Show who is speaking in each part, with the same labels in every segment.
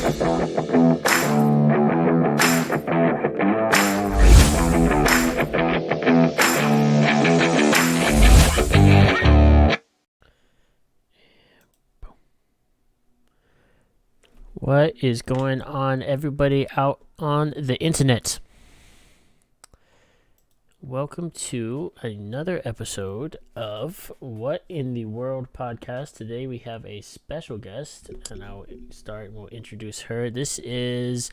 Speaker 1: What is going on, everybody out on the internet? Welcome to another episode of What in the World podcast. Today we have a special guest, and we'll introduce her. This is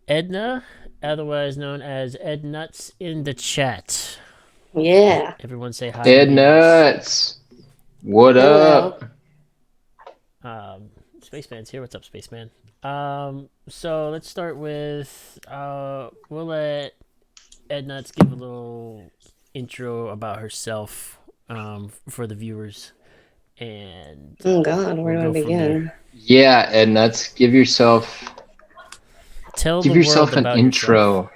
Speaker 1: Edna, otherwise known as Ednuts in the chat.
Speaker 2: Yeah.
Speaker 1: Everyone say hi.
Speaker 3: Ednuts. What
Speaker 2: Hello.
Speaker 3: up?
Speaker 1: Spaceman's here. What's up, Spaceman? So let's start with we'll let Ednuts give a little intro about herself for the viewers, and
Speaker 2: Oh God, where do I begin?
Speaker 3: Yeah, Ednuts, give yourself an intro.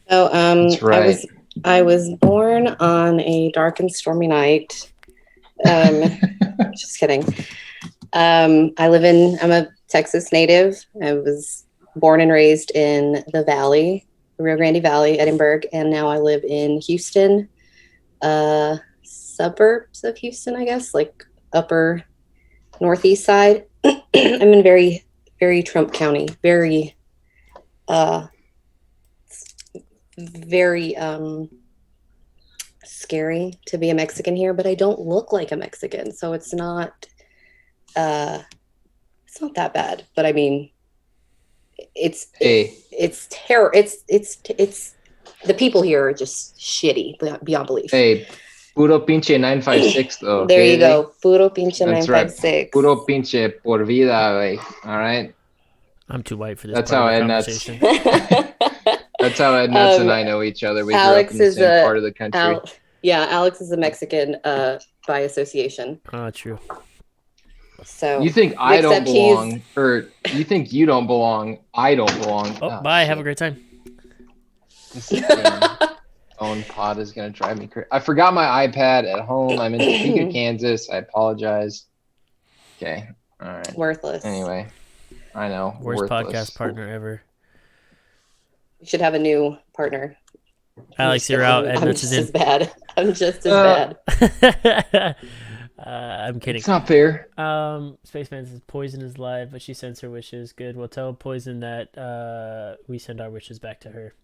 Speaker 2: So
Speaker 3: That's right.
Speaker 2: I was born on a dark and stormy night. Just kidding. I'm a Texas native. I was born and raised in the Valley, Rio Grande Valley, Edinburgh, and now I live in Houston, suburbs of Houston, I guess, like upper northeast side. I'm in very, very Trump County, very scary to be a Mexican here, but I don't look like a Mexican, so it's not that bad. But I mean, it's terror. It's the people here are just shitty beyond belief.
Speaker 3: Hey, puro pinche 956 though.
Speaker 2: There you go, puro pinche 956.
Speaker 3: Right. Puro pinche por vida, wey. All right.
Speaker 1: I'm too white for this.
Speaker 3: That's how Ednuts. That's how Ednuts and I know each other. We
Speaker 2: Alex
Speaker 3: grew up in the same part of the country.
Speaker 2: Alex is a Mexican by association.
Speaker 1: True.
Speaker 2: So
Speaker 3: you think I don't belong, or you think you don't belong? I don't belong.
Speaker 1: Oh, bye. Shit. Have a great time.
Speaker 3: This phone pod is gonna drive me crazy. I forgot my iPad at home. I'm in Topeka, Kansas. I apologize. Okay. All right.
Speaker 2: Worthless.
Speaker 3: Anyway, I know.
Speaker 1: Worst podcast partner ever.
Speaker 2: You should have a new partner.
Speaker 1: Alex, you're out.
Speaker 2: I'm just as bad. I'm just as bad.
Speaker 1: I'm kidding.
Speaker 3: It's not fair.
Speaker 1: Spaceman says Poison is live, but she sends her wishes. Good. We'll tell Poison that we send our wishes back to her.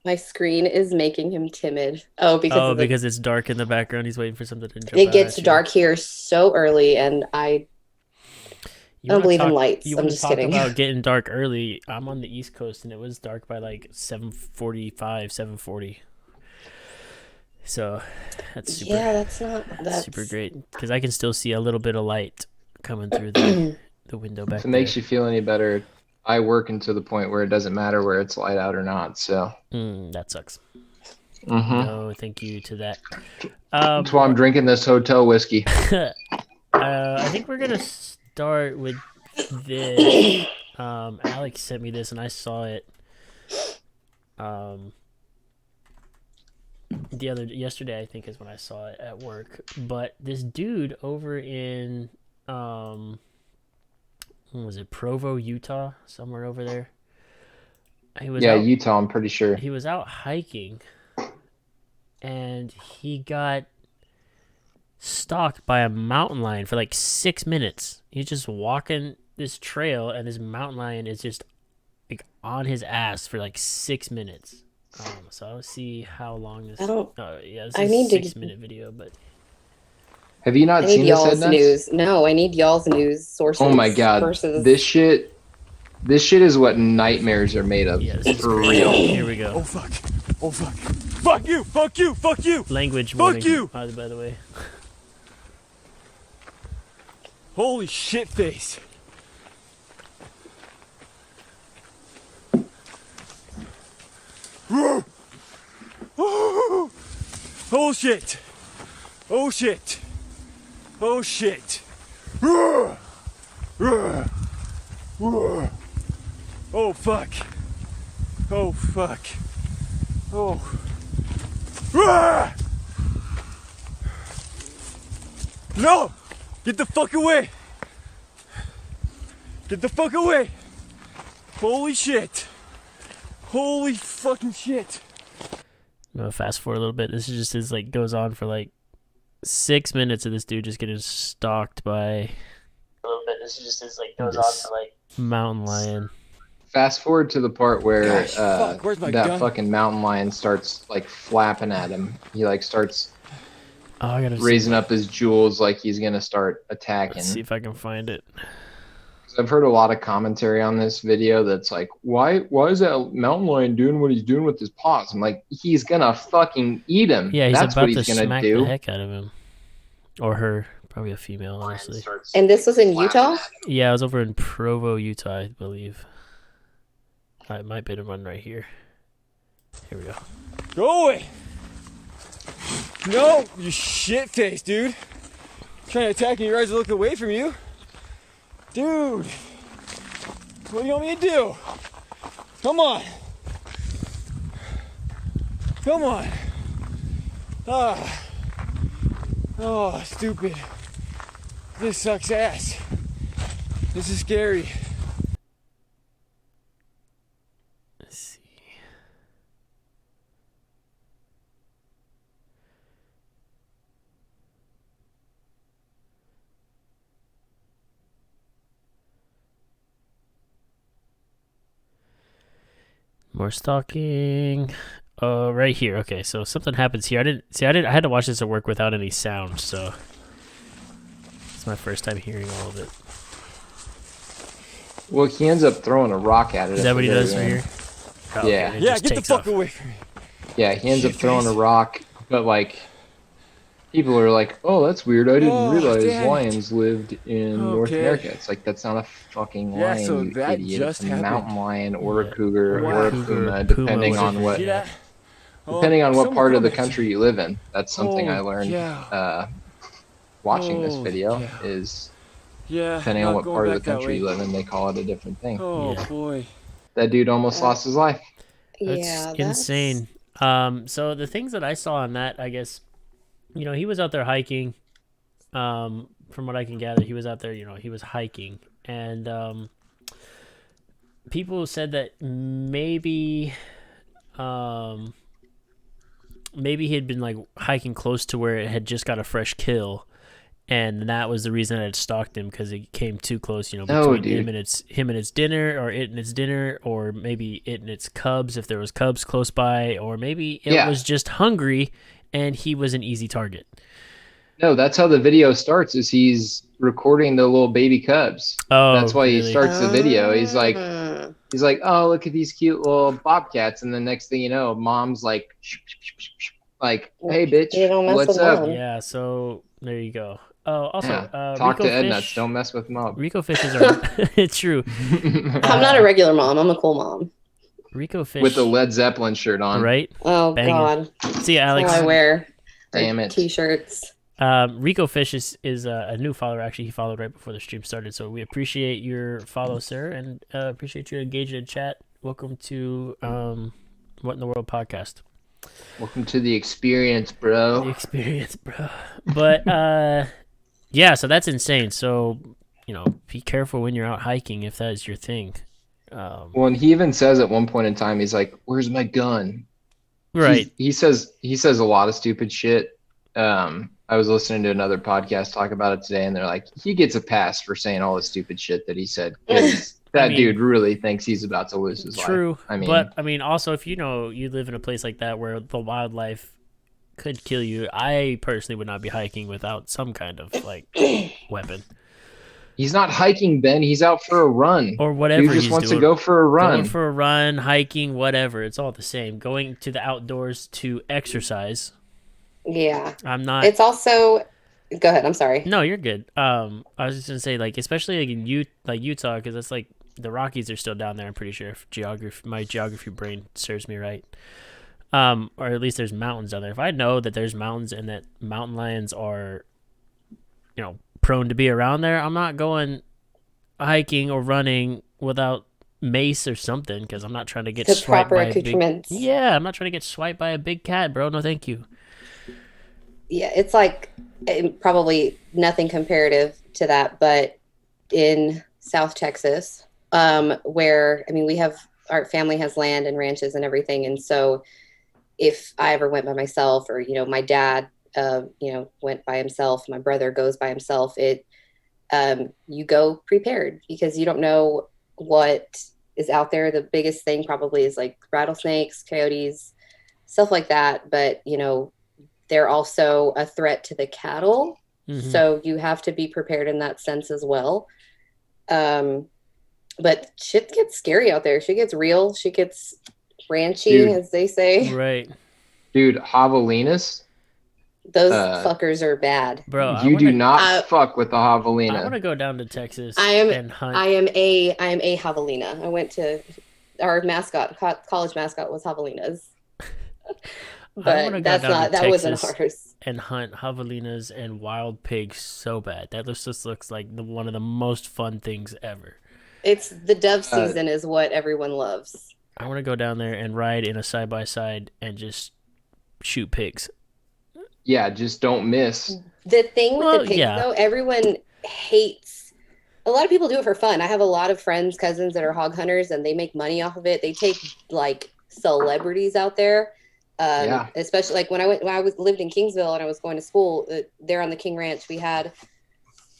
Speaker 2: My screen is making him timid.
Speaker 1: Because it's dark in the background. He's waiting for something to jump out.
Speaker 2: It gets dark here so early, and I don't believe in lights. I'm just kidding.
Speaker 1: About getting dark early. I'm on the East Coast, and it was dark by like 7:40. So that's super.
Speaker 2: Yeah, that's
Speaker 1: super great because I can still see a little bit of light coming through the window back.
Speaker 3: If it makes you feel any better, I work into the point where it doesn't matter where it's light out or not. So
Speaker 1: that sucks.
Speaker 3: Mm-hmm.
Speaker 1: No, thank you to that.
Speaker 3: That's why I'm drinking this hotel whiskey.
Speaker 1: I think we're gonna start with this. Alex sent me this and I saw it. Yesterday I think is when I saw it at work. But this dude over in was it Provo, Utah, somewhere over there?
Speaker 3: Utah, I'm pretty sure.
Speaker 1: He was out hiking and he got stalked by a mountain lion for like 6 minutes. He's just walking this trail and this mountain lion is just like on his ass for like 6 minutes. So I'll see how long this. This is a 6-minute video, but.
Speaker 3: Have you not seen
Speaker 2: y'all's
Speaker 3: this,
Speaker 2: news? No, I need y'all's news sources.
Speaker 3: Oh my God! This shit is what nightmares are made of.
Speaker 1: Yeah, this is
Speaker 3: for
Speaker 1: crazy.
Speaker 3: real.
Speaker 1: Here we go.
Speaker 4: Oh fuck! Oh fuck! Fuck you! Fuck you! Fuck you!
Speaker 1: Language
Speaker 4: fuck
Speaker 1: warning.
Speaker 4: You!
Speaker 1: By the way.
Speaker 4: Holy shit face! Oh shit! Oh shit! Oh shit! Oh fuck! Oh fuck! Oh! No! Get the fuck away! Get the fuck away! Holy shit! Holy fucking shit!
Speaker 1: I'm gonna fast forward a little bit. This is just his like goes on for like 6 minutes of this dude just getting stalked by a little bit. This is just his like goes on for like mountain lion.
Speaker 3: Fast forward to the part where
Speaker 4: Gosh, fuck, where's my
Speaker 3: that
Speaker 4: gun?
Speaker 3: fucking mountain lion starts like flapping at him. He like starts
Speaker 1: Oh, I gotta
Speaker 3: raising up his jewels like he's gonna start attacking.
Speaker 1: Let's see if I can find it.
Speaker 3: 'Cause I've heard a lot of commentary on this video that's like, why is that mountain lion doing what he's doing with his paws? I'm like, he's gonna fucking eat him.
Speaker 1: Yeah, he's
Speaker 3: That's
Speaker 1: about
Speaker 3: what he's
Speaker 1: to
Speaker 3: gonna
Speaker 1: smack
Speaker 3: do.
Speaker 1: the heck out of him. Or her. Probably a female, honestly.
Speaker 2: And this was in Utah?
Speaker 1: Yeah, I was over in Provo, Utah, I believe. I might be able to run right here. Here we go.
Speaker 4: Go away! No, you shit face, dude. Trying to attack me, you guys look away from you. Dude! What do you want me to do? Come on! Come on! Ah. Oh, stupid. This sucks ass. This is scary.
Speaker 1: Let's see. More stalking. Right here. Okay, so something happens here. I had to watch this at work without any sound, so it's my first time hearing all of it.
Speaker 3: Well, he ends up throwing a rock at it.
Speaker 1: Is that what he does right here? Oh,
Speaker 3: Yeah.
Speaker 1: okay, it
Speaker 4: Yeah,
Speaker 1: just
Speaker 4: get the
Speaker 1: takes
Speaker 4: fuck
Speaker 1: off.
Speaker 4: away from me.
Speaker 3: Yeah, he ends up
Speaker 4: Shit
Speaker 3: throwing
Speaker 4: face.
Speaker 3: a rock, but like people are like, "Oh, that's weird. I didn't
Speaker 4: Oh,
Speaker 3: realize
Speaker 4: damn it.
Speaker 3: lions lived in North
Speaker 4: Okay.
Speaker 3: America." It's like that's not a fucking
Speaker 4: Yeah,
Speaker 3: lion,
Speaker 4: so
Speaker 3: you
Speaker 4: that
Speaker 3: idiot.
Speaker 4: just
Speaker 3: It's a
Speaker 4: happened.
Speaker 3: mountain lion or a
Speaker 1: Yeah.
Speaker 3: cougar
Speaker 4: Wow.
Speaker 3: or a
Speaker 1: Cougar,
Speaker 3: puma,
Speaker 1: puma,
Speaker 3: depending on
Speaker 1: whatever.
Speaker 3: what
Speaker 4: See that?
Speaker 3: depending on what
Speaker 4: someone
Speaker 3: part of the
Speaker 4: commented.
Speaker 3: country you live in. That's something I
Speaker 4: Oh,
Speaker 3: learned
Speaker 4: yeah.
Speaker 3: watching this
Speaker 4: Oh,
Speaker 3: video.
Speaker 4: yeah.
Speaker 3: Is
Speaker 4: Yeah,
Speaker 3: depending on
Speaker 4: not
Speaker 3: what
Speaker 4: going
Speaker 3: part of the
Speaker 4: back that
Speaker 3: country you
Speaker 4: way.
Speaker 3: live in, they call it a different thing.
Speaker 4: Oh,
Speaker 1: Yeah.
Speaker 4: boy.
Speaker 3: That dude almost lost his life.
Speaker 1: That's
Speaker 2: Yeah,
Speaker 1: insane. So the things that I saw on that, I guess, he was out there hiking. From what I can gather, he was out there, he was hiking. And people said that maybe he had been like hiking close to where it had just got a fresh kill. And that was the reason I had stalked him, because it came too close,
Speaker 3: No,
Speaker 1: between
Speaker 3: dude.
Speaker 1: him and its dinner, or it and its dinner, or maybe it and its cubs, if there was cubs close by, or maybe it
Speaker 3: Yeah.
Speaker 1: was just hungry and he was an easy target.
Speaker 3: No, that's how the video starts. Is he's recording the little baby cubs.
Speaker 1: Oh,
Speaker 3: That's why he
Speaker 1: really?
Speaker 3: starts the video. He's like,
Speaker 2: Mm.
Speaker 3: "Oh, look at these cute little bobcats," and the next thing you know, mom's like, "Hey, bitch,
Speaker 2: You don't mess
Speaker 3: what's
Speaker 2: with
Speaker 3: up?"
Speaker 2: mom.
Speaker 1: Yeah, so there you go. Oh, also,
Speaker 3: Yeah. Talk
Speaker 1: Rico
Speaker 3: to Ednuts.
Speaker 1: fish.
Speaker 3: Don't mess with mom.
Speaker 1: Rico fishes are it's true.
Speaker 2: I'm not a regular mom. I'm a cool mom.
Speaker 1: Rico fish
Speaker 3: With the Led Zeppelin shirt on.
Speaker 1: right?
Speaker 2: Oh,
Speaker 1: Banging.
Speaker 2: God.
Speaker 1: See,
Speaker 2: That's
Speaker 1: Alex.
Speaker 2: all I wear.
Speaker 3: Damn
Speaker 2: Like
Speaker 3: it.
Speaker 2: T-shirts.
Speaker 1: Rico Fish is a new follower. Actually, he followed right before the stream started. So we appreciate your follow, sir, and appreciate you engaging in chat. Welcome to What in the World podcast.
Speaker 3: Welcome to the experience,
Speaker 1: The
Speaker 3: bro.
Speaker 1: experience, bro. But yeah, so that's insane. So be careful when you're out hiking if that is your thing.
Speaker 3: Well, and he even says at one point in time, he's like, "Where's my gun?"
Speaker 1: Right.
Speaker 3: He says a lot of stupid shit. I was listening to another podcast talk about it today, and they're like, he gets a pass for saying all the stupid shit that he said, because that
Speaker 1: mean,
Speaker 3: dude really thinks he's about to lose his
Speaker 1: True.
Speaker 3: life.
Speaker 1: But also if you live in a place like that where the wildlife could kill you, I personally would not be hiking without some kind of like weapon
Speaker 3: he's not hiking, Ben. He's out for a run.
Speaker 1: or whatever.
Speaker 3: Dude just
Speaker 1: he's
Speaker 3: wants
Speaker 1: doing.
Speaker 3: to go for a run.
Speaker 1: Going for a run, hiking, whatever. It's all the same. Going to the outdoors to exercise.
Speaker 2: Yeah.
Speaker 1: I'm not.
Speaker 2: It's also... Go ahead. I'm sorry.
Speaker 1: No, you're good. I was just gonna say, like, especially like in Utah, because that's like the Rockies are still down there. I'm pretty sure if my geography brain serves me right. Or at least there's mountains down there. If I know that there's mountains and that mountain lions are, prone to be around there, I'm not going hiking or running without mace or something, because I'm not trying to get
Speaker 2: The
Speaker 1: swiped
Speaker 2: proper
Speaker 1: by a big.
Speaker 2: accoutrements.
Speaker 1: Yeah, I'm not trying to get swiped by a big cat, bro. No, thank you.
Speaker 2: Yeah, it's like probably nothing comparative to that, but in South Texas, where, I mean, our family has land and ranches and everything. And so if I ever went by myself, or, my dad, went by himself, my brother goes by himself, you go prepared because you don't know what is out there. The biggest thing probably is like rattlesnakes, coyotes, stuff like that. But, they're also a threat to the cattle.
Speaker 1: Mm-hmm.
Speaker 2: So you have to be prepared in that sense as well. But shit gets scary out there. Shit gets real. Shit gets ranchy,
Speaker 3: Dude.
Speaker 2: as they say.
Speaker 1: Right.
Speaker 3: Dude, javelinas.
Speaker 2: Those fuckers are bad.
Speaker 1: Bro,
Speaker 3: You do not fuck with the javelina.
Speaker 1: I want to go down to Texas
Speaker 2: and
Speaker 1: hunt.
Speaker 2: I am a javelina. I went to our mascot, college mascot was javelinas. But that wasn't ours.
Speaker 1: And hunt javelinas and wild pigs so bad. That just looks like one of the most fun things ever.
Speaker 2: It's the dove season is what everyone loves.
Speaker 1: I want to go down there and ride in a side-by-side and just shoot pigs.
Speaker 3: Yeah, just don't miss.
Speaker 2: The thing with the pigs, though, everyone hates. A lot of people do it for fun. I have a lot of friends, cousins that are hog hunters, and they make money off of it. They take like celebrities out there. Especially like when I lived in Kingsville and I was going to school there on the King Ranch, we had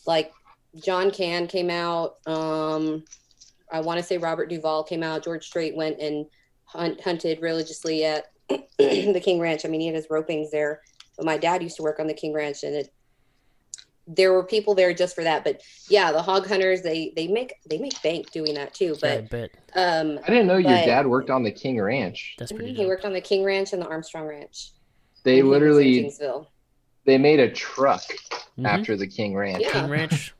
Speaker 2: like John Cann came out. I want to say Robert Duvall came out. George Strait went and hunted religiously at the King Ranch. I mean, he had his ropings there. But my dad used to work on the King Ranch, and there were people there just for that. But yeah, the hog hunters, they make bank doing that too. But
Speaker 1: I bet.
Speaker 3: I didn't know your dad worked on the King Ranch.
Speaker 1: That's pretty.
Speaker 2: He worked on the King Ranch and the Armstrong Ranch.
Speaker 3: They literally they made a truck after the King Ranch.
Speaker 1: Yeah. King Ranch.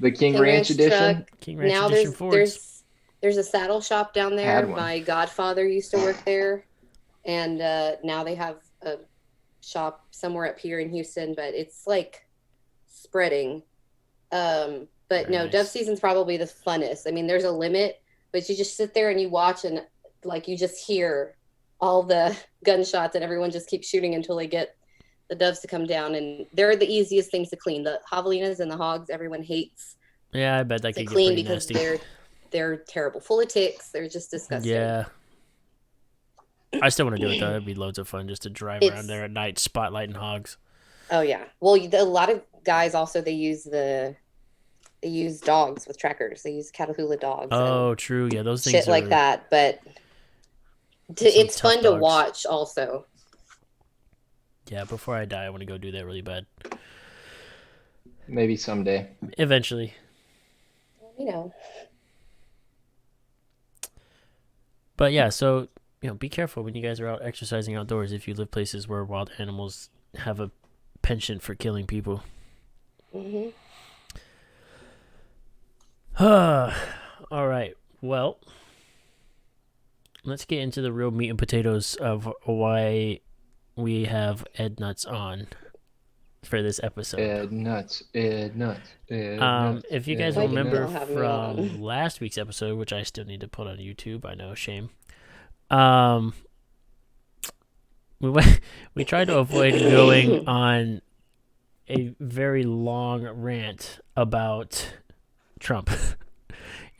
Speaker 3: The King Ranch edition.
Speaker 2: Truck. King Ranch now edition there's a saddle shop down there. My godfather used to work there, and now they have a shop somewhere up here in Houston. But it's like spreading. But very no, nice. Dove season's probably the funnest. I mean, there's a limit, but you just sit there and you watch, and like you just hear all the gunshots, and everyone just keeps shooting until they get the doves to come down. And they're the easiest things to clean. The javelinas and the hogs, everyone hates.
Speaker 1: Yeah, I bet that could
Speaker 2: clean
Speaker 1: get
Speaker 2: because
Speaker 1: nasty.
Speaker 2: They're terrible, full of ticks. They're just disgusting.
Speaker 1: Yeah. I still want to do it though. It'd be loads of fun just to drive around there at night, spotlighting hogs.
Speaker 2: Oh yeah. Well, a lot of guys also they use dogs with trackers. They use Catahoula dogs.
Speaker 1: Oh, true. Yeah, those things
Speaker 2: shit like that. But it's fun to watch also.
Speaker 1: Yeah, before I die, I want to go do that really bad.
Speaker 3: Maybe someday.
Speaker 1: Eventually. But yeah, so be careful when you guys are out exercising outdoors if you live places where wild animals have a penchant for killing people.
Speaker 2: Mm-hmm.
Speaker 1: All right. Well, let's get into the real meat and potatoes of why we have Ednuts on for this episode.
Speaker 3: Ednuts.
Speaker 1: If you guys remember from last week's episode, which I still need to put on YouTube, I know, shame. We tried to avoid going on a very long rant about Trump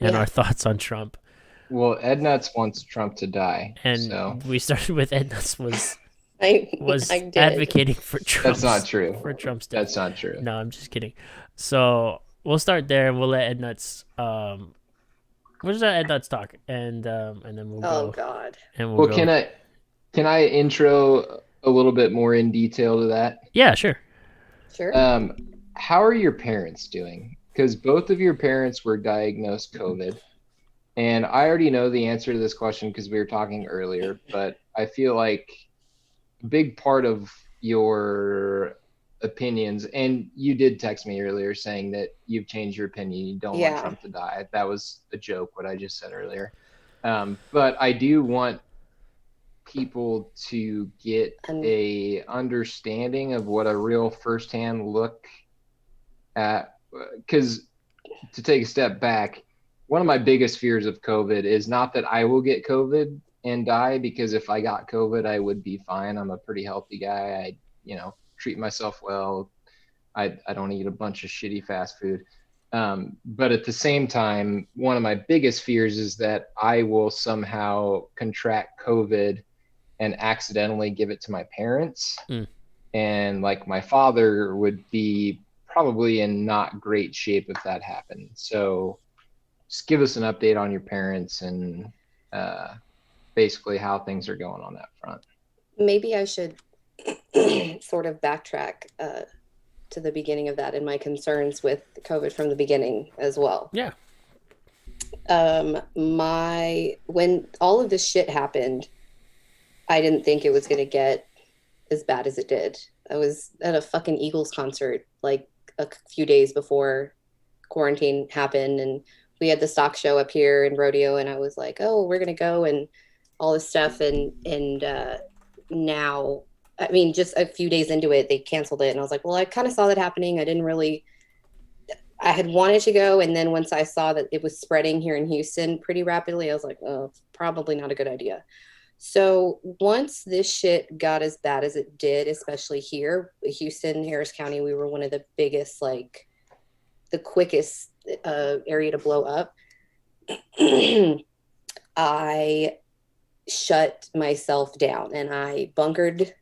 Speaker 1: and our thoughts on Trump.
Speaker 3: Well, Ednuts wants Trump to die,
Speaker 1: and we started with Ednuts was advocating for Trump.
Speaker 3: That's not true.
Speaker 1: For Trump's death.
Speaker 3: That's not true.
Speaker 1: No, I'm just kidding. So we'll start there, and we'll let Ednuts. We'll just let Ednuts talk, and then we'll go.
Speaker 2: Oh God.
Speaker 1: And we'll go.
Speaker 3: Can I intro a little bit more in detail to that?
Speaker 1: Yeah, sure.
Speaker 2: Sure.
Speaker 3: How are your parents doing? Because both of your parents were diagnosed COVID. And I already know the answer to this question because we were talking earlier, but I feel like a big part of your opinions, and you did text me earlier saying that you've changed your opinion. You don't want Trump to die. That was a joke, what I just said earlier. But I do want people to get a understanding of what a real firsthand look at, because to take a step back, one of my biggest fears of COVID is not that I will get COVID and die, because if I got COVID, I would be fine. I'm a pretty healthy guy. I, treat myself well. I don't eat a bunch of shitty fast food. But at the same time, one of my biggest fears is that I will somehow contract COVID and accidentally give it to my parents.
Speaker 1: Mm.
Speaker 3: And like my father would be probably in not great shape if that happened. So just give us an update on your parents and basically how things are going on that front.
Speaker 2: Maybe I should sort of backtrack to the beginning of that and my concerns with COVID from the beginning as well.
Speaker 1: Yeah.
Speaker 2: When all of this shit happened, I didn't think it was going to get as bad as it did. I was at a fucking Eagles concert like a few days before quarantine happened, and we had the stock show up here in Rodeo, and I was like, oh, we're going to go and all this stuff. And now, I mean, just a few days into it, they canceled it. And I was like, well, I kind of saw that happening. I had wanted to go. And then once I saw that it was spreading here in Houston pretty rapidly, I was like, oh, probably not a good idea. So once this shit got as bad as it did, especially here, Houston, Harris County, we were one of the biggest, like the quickest area to blow up. I shut myself down and I bunkered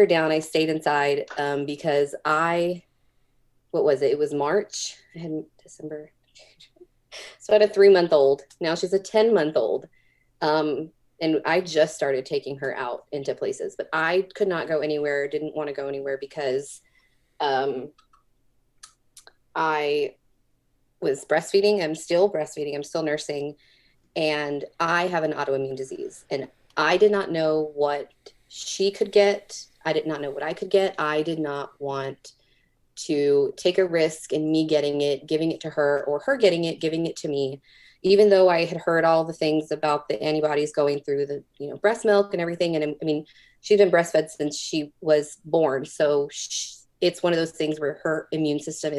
Speaker 2: down. I stayed inside because what was it? It was March. I had December. So I had a 3-month-old. Now she's a 10-month-old. And I just started taking her out into places, but I could not go anywhere, didn't want to go anywhere because I was breastfeeding. I'm still breastfeeding. I'm still nursing. And I have an autoimmune disease. And I did not know what she could get. I did not know what I could get. I did not want to take a risk in me getting it, giving it to her, or her getting it, giving it to me. Even though I had heard all the things about the antibodies going through the, breast milk and everything. And I mean, she's been breastfed since she was born. So it's one of those things where her immune system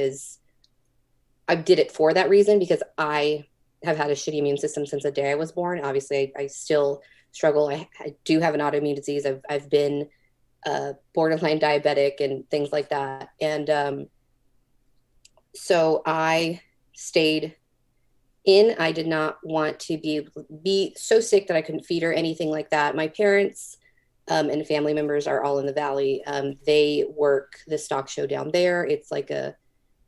Speaker 2: I did it for that reason because I have had a shitty immune system since the day I was born. Obviously, I still struggle. I do have an autoimmune disease. I've been borderline diabetic and things like that. And so I stayed in. I did not want to be so sick that I couldn't feed her, anything like that. My parents and family members are all in the Valley. They work the stock show down there. It's like a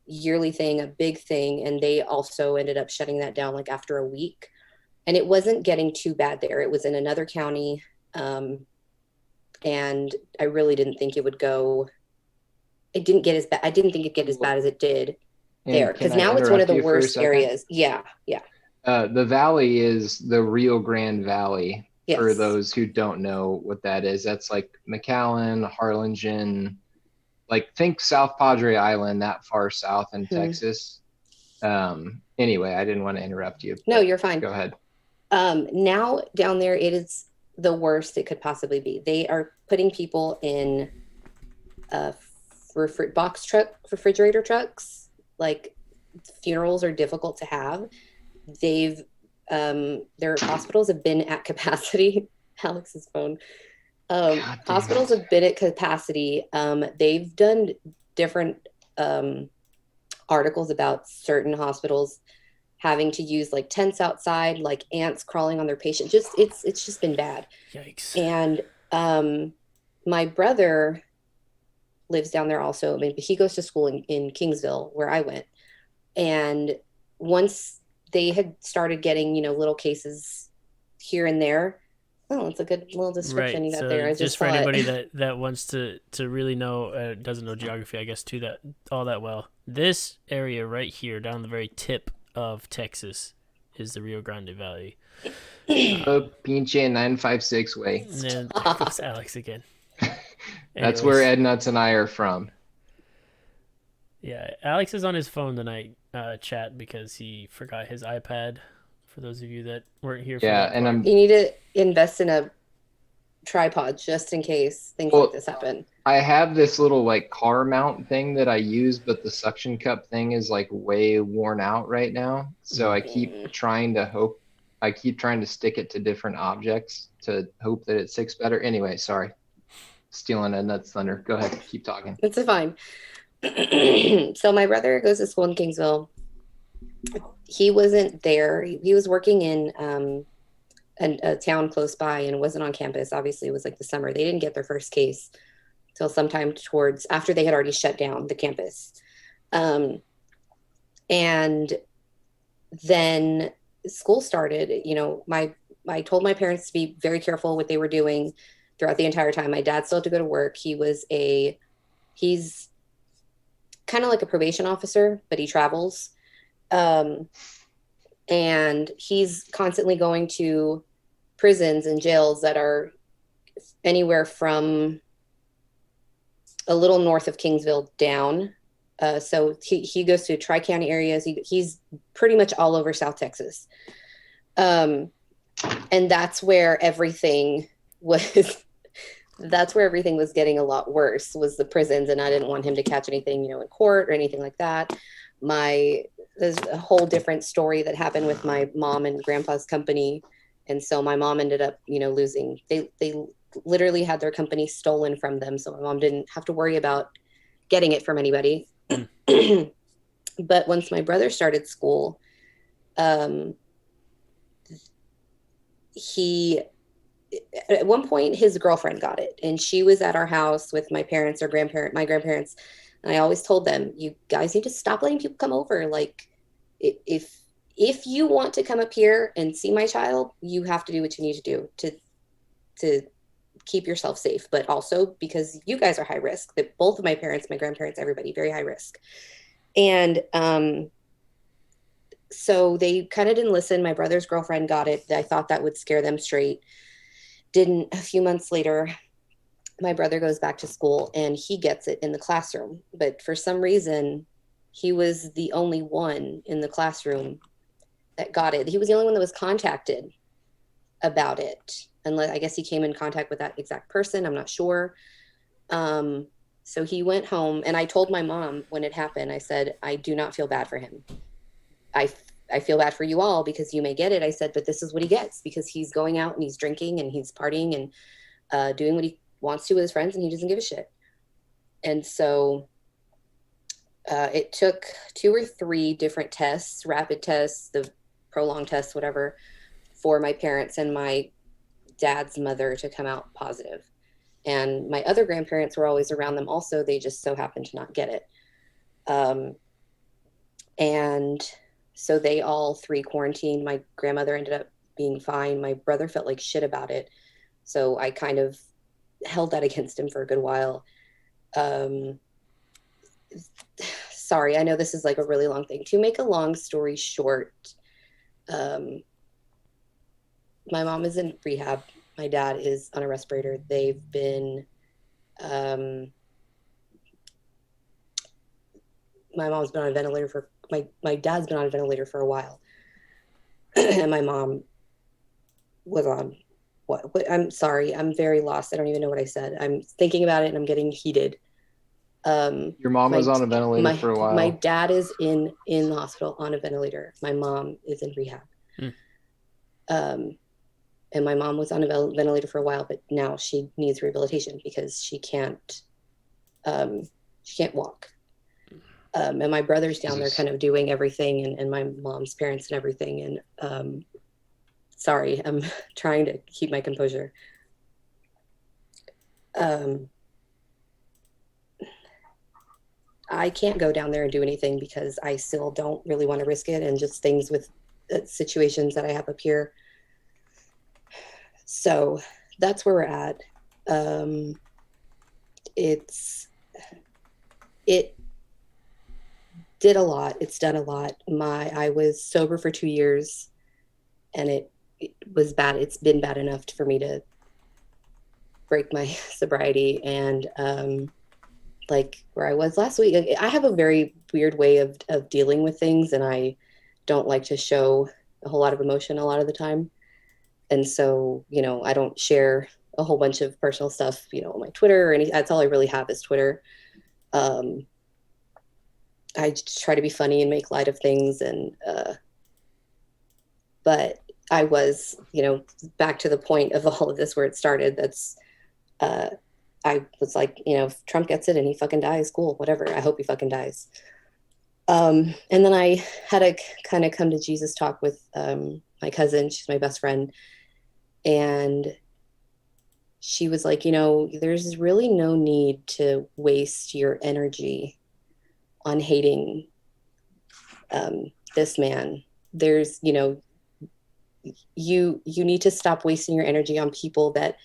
Speaker 2: yearly thing, a big thing. And they also ended up shutting that down like after a week. And it wasn't getting too bad there. It was in another county. And I really didn't think it would go. It didn't get as bad. I didn't think it'd get as bad as it did there. Because now it's one of the worst areas. Yeah. Yeah.
Speaker 3: The Valley is the Rio Grande Valley.
Speaker 2: Yes.
Speaker 3: For those who don't know what that is. That's like McAllen, Harlingen, like think South Padre Island, that far south in Texas. Anyway, I didn't want to interrupt you.
Speaker 2: No, you're fine.
Speaker 3: Go ahead.
Speaker 2: Now down there, it is the worst it could possibly be. They are putting people in refrigerator trucks. Like funerals are difficult to have. Their hospitals have been at capacity. Alex's phone. Hospitals have been at capacity. They've done different articles about certain hospitals having to use like tents outside, like ants crawling on their patient. It's just been bad.
Speaker 1: Yikes.
Speaker 2: And my brother lives down there also. I mean, he goes to school in Kingsville, where I went. And once they had started getting, little cases here and there. Oh, it's a good little description you got
Speaker 1: so
Speaker 2: there.
Speaker 1: Just for anybody that wants to really know, doesn't know geography, I guess, all that well. This area right here, down the very tip of Texas, is the Rio Grande Valley.
Speaker 3: Pinche 956 way.
Speaker 1: And then there goes Alex again.
Speaker 3: That's where Ednuts and I are from.
Speaker 1: Yeah, Alex is on his phone tonight, chat, because he forgot his iPad. For those of you that weren't here,
Speaker 2: you need to invest in a tripod just in case things like this happen.
Speaker 3: I have this little like car mount thing that I use, but the suction cup thing is like way worn out right now. So I keep trying to stick it to different objects to hope that it sticks better. Anyway, sorry. Stealing Edna's thunder. Go ahead. Keep talking.
Speaker 2: It's fine. So my brother goes to school in Kingsville. He wasn't there. He was working in a town close by and wasn't on campus. Obviously, it was like the summer. They didn't get their first case till sometime towards after they had already shut down the campus. And then school started. I told my parents to be very careful what they were doing throughout the entire time. My dad still had to go to work. He's kind of like a probation officer, but he travels. And he's constantly going to prisons and jails that are anywhere from a little north of Kingsville down. So he goes to Tri-County areas. He's pretty much all over South Texas. And that's where everything was getting a lot worse, was the prisons. And I didn't want him to catch anything, in court or anything like that. There's a whole different story that happened with my mom and grandpa's company. And so my mom ended up, losing, they literally had their company stolen from them. So my mom didn't have to worry about getting it from anybody. But once my brother started school, he, at one point his girlfriend got it, and she was at our house with my parents or my grandparents. And I always told them, you guys need to stop letting people come over. Like, if you want to come up here and see my child, you have to do what you need to do to keep yourself safe, but also because you guys are high risk. That both of my parents, my grandparents, everybody, very high risk. And so they kind of didn't listen. My brother's girlfriend got it. I thought that would scare them straight. Didn't. A few months later, my brother goes back to school and he gets it in the classroom. But for some reason, he was the only one in the classroom that got it. He was the only one that was contacted about it. Unless, I guess he came in contact with that exact person. I'm not sure. So he went home, and I told my mom when it happened, I said, I do not feel bad for him. I feel bad for you all because you may get it. I said, but this is what he gets because he's going out and he's drinking and he's partying and doing what he wants to with his friends, and he doesn't give a shit. And so it took 2 or 3 different tests, rapid tests, the prolonged tests, whatever, for my parents and my dad's mother to come out positive. And my other grandparents were always around them also. They just so happened to not get it. And so they all 3 quarantined. My grandmother ended up being fine. My brother felt like shit about it. So I kind of held that against him for a good while. Sorry, I know this is like a really long thing. To make a long story short, my mom is in rehab. My dad is on a respirator. They've been, my mom's been on a ventilator for, my dad's been on a ventilator for a while. And my mom was on what? I'm sorry. I'm very lost. I don't even know what I said. I'm thinking about it and I'm getting heated.
Speaker 3: Your mom was on a ventilator for a while.
Speaker 2: My dad is in the hospital on a ventilator. My mom is in rehab. And my mom was on a ventilator for a while, but now she needs rehabilitation because she can't walk. And my brother's down there kind of doing everything, and my mom's parents and everything. And sorry, I'm trying to keep my composure. I can't go down there and do anything because I still don't really want to risk it, and just things with situations that I have up here. So that's where we're at. It did a lot. It's done a lot. I was sober for 2 years, and it was bad. It's been bad enough for me to break my sobriety. And like where I was last week, I have a very weird way of dealing with things, and I don't like to show a whole lot of emotion a lot of the time. And so, I don't share a whole bunch of personal stuff, on my Twitter or anything. That's all I really have is Twitter. I try to be funny and make light of things. But I was, back to the point of all of this where it started. I I was like, if Trump gets it and he fucking dies, cool, whatever. I hope he fucking dies. And then I had a kind of come to Jesus talk with my cousin. She's my best friend. And she was like, there's really no need to waste your energy on hating this man. There's, you need to stop wasting your energy on people that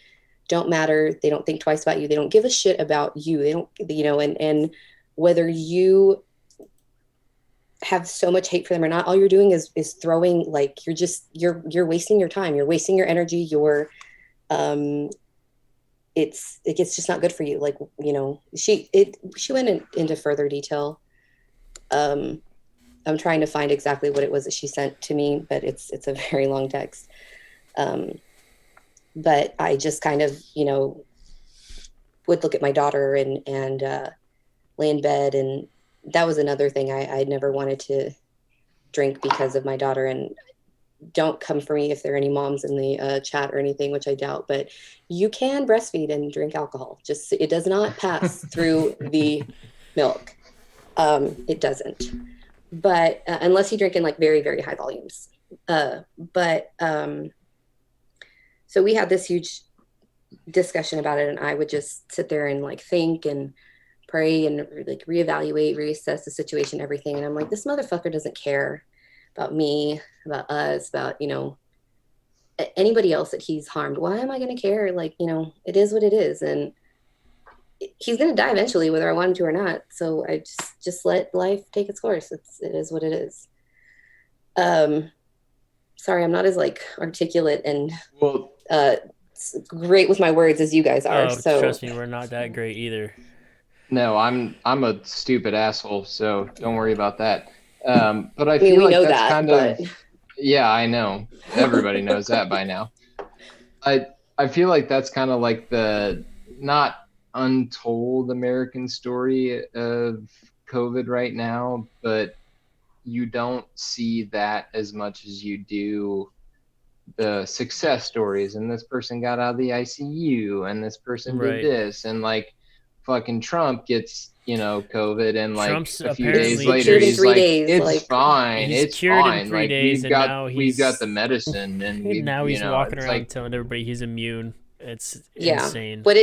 Speaker 2: don't matter. They don't think twice about you. They don't give a shit about you. They don't, and whether you have so much hate for them or not, all you're doing is throwing, like, you're wasting your time. You're wasting your energy. It's just not good for you. Like, she went into further detail. I'm trying to find exactly what it was that she sent to me, but it's a very long text. But I just kind of, would look at my daughter and lay in bed. And that was another thing. I never wanted to drink because of my daughter. And don't come for me if there are any moms in the chat or anything, which I doubt, but you can breastfeed and drink alcohol. Just, it does not pass through the milk. It doesn't. But unless you drink in like very, very high volumes. So we had this huge discussion about it, and I would just sit there and like think and pray and like reevaluate, reassess the situation, everything. And I'm like, this motherfucker doesn't care about me, about us, about, anybody else that he's harmed. Why am I going to care? Like, it is what it is. And he's going to die eventually, whether I want him to or not. So I just let life take its course. It is what it is. Sorry, I'm not as like articulate and great with my words as you guys are. So
Speaker 1: trust me, we're not that great either.
Speaker 3: No, I'm a stupid asshole, so don't worry about that. But I feel like that's kind of, yeah, I know. Everybody knows that by now. I feel like that's kind of like the not untold American story of COVID right now, but you don't see that as much as you do the success stories. And this person got out of the ICU, and this person did this, and like fucking Trump gets, COVID, and like
Speaker 1: Trump's
Speaker 3: a few days later he's like, it's fine, it's fine. Like we've got the medicine, and
Speaker 1: now he's walking around
Speaker 3: like,
Speaker 1: telling everybody he's immune. It's insane.
Speaker 2: But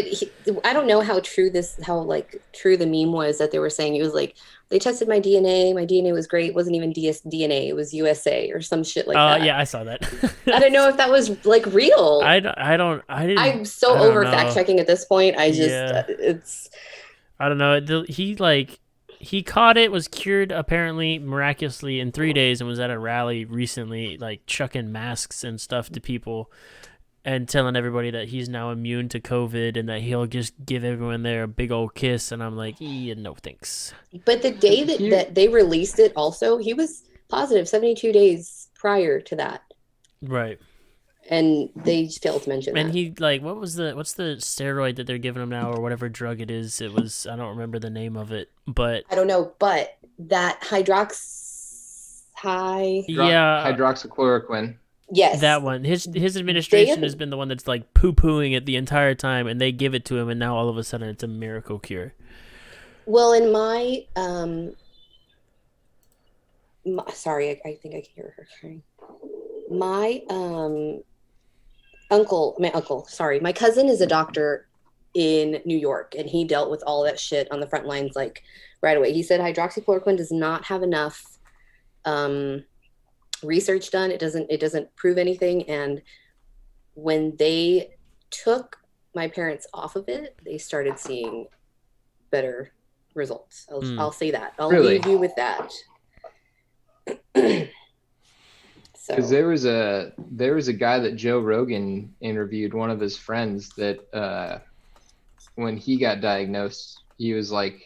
Speaker 2: I don't know how true true the meme was that they were saying. It was like, they tested my DNA. My DNA was great. It wasn't even DNA. It was USA or some shit like that.
Speaker 1: Yeah, I saw that.
Speaker 2: I don't know if that was like real.
Speaker 1: I'm
Speaker 2: so over fact checking at this point.
Speaker 1: I don't know. He caught it, was cured apparently miraculously in 3 days, and was at a rally recently, like chucking masks and stuff to people and telling everybody that he's now immune to COVID and that he'll just give everyone there a big old kiss. And I'm like, yeah, no thanks.
Speaker 2: But the day that they released it also, he was positive 72 days prior to that.
Speaker 1: Right.
Speaker 2: And they failed to mention that.
Speaker 1: And he, like, what's the steroid that they're giving him now, or whatever drug it is? It was, I don't remember the name of it, but
Speaker 2: I don't know. But that
Speaker 3: hydroxychloroquine.
Speaker 2: Yes,
Speaker 1: that one. His administration has been the one that's like poo-pooing it the entire time, and they give it to him, and now all of a sudden it's a miracle cure.
Speaker 2: Well, in my sorry, I think I can hear her crying. My my cousin is a doctor in New York, and he dealt with all that shit on the front lines like right away. He said hydroxychloroquine does not have enough research done. It doesn't prove anything. And when they took my parents off of it, they started seeing better results. I'll say that. I'll leave you with that.
Speaker 3: Because there was a guy that Joe Rogan interviewed, one of his friends, that when he got diagnosed, he was like,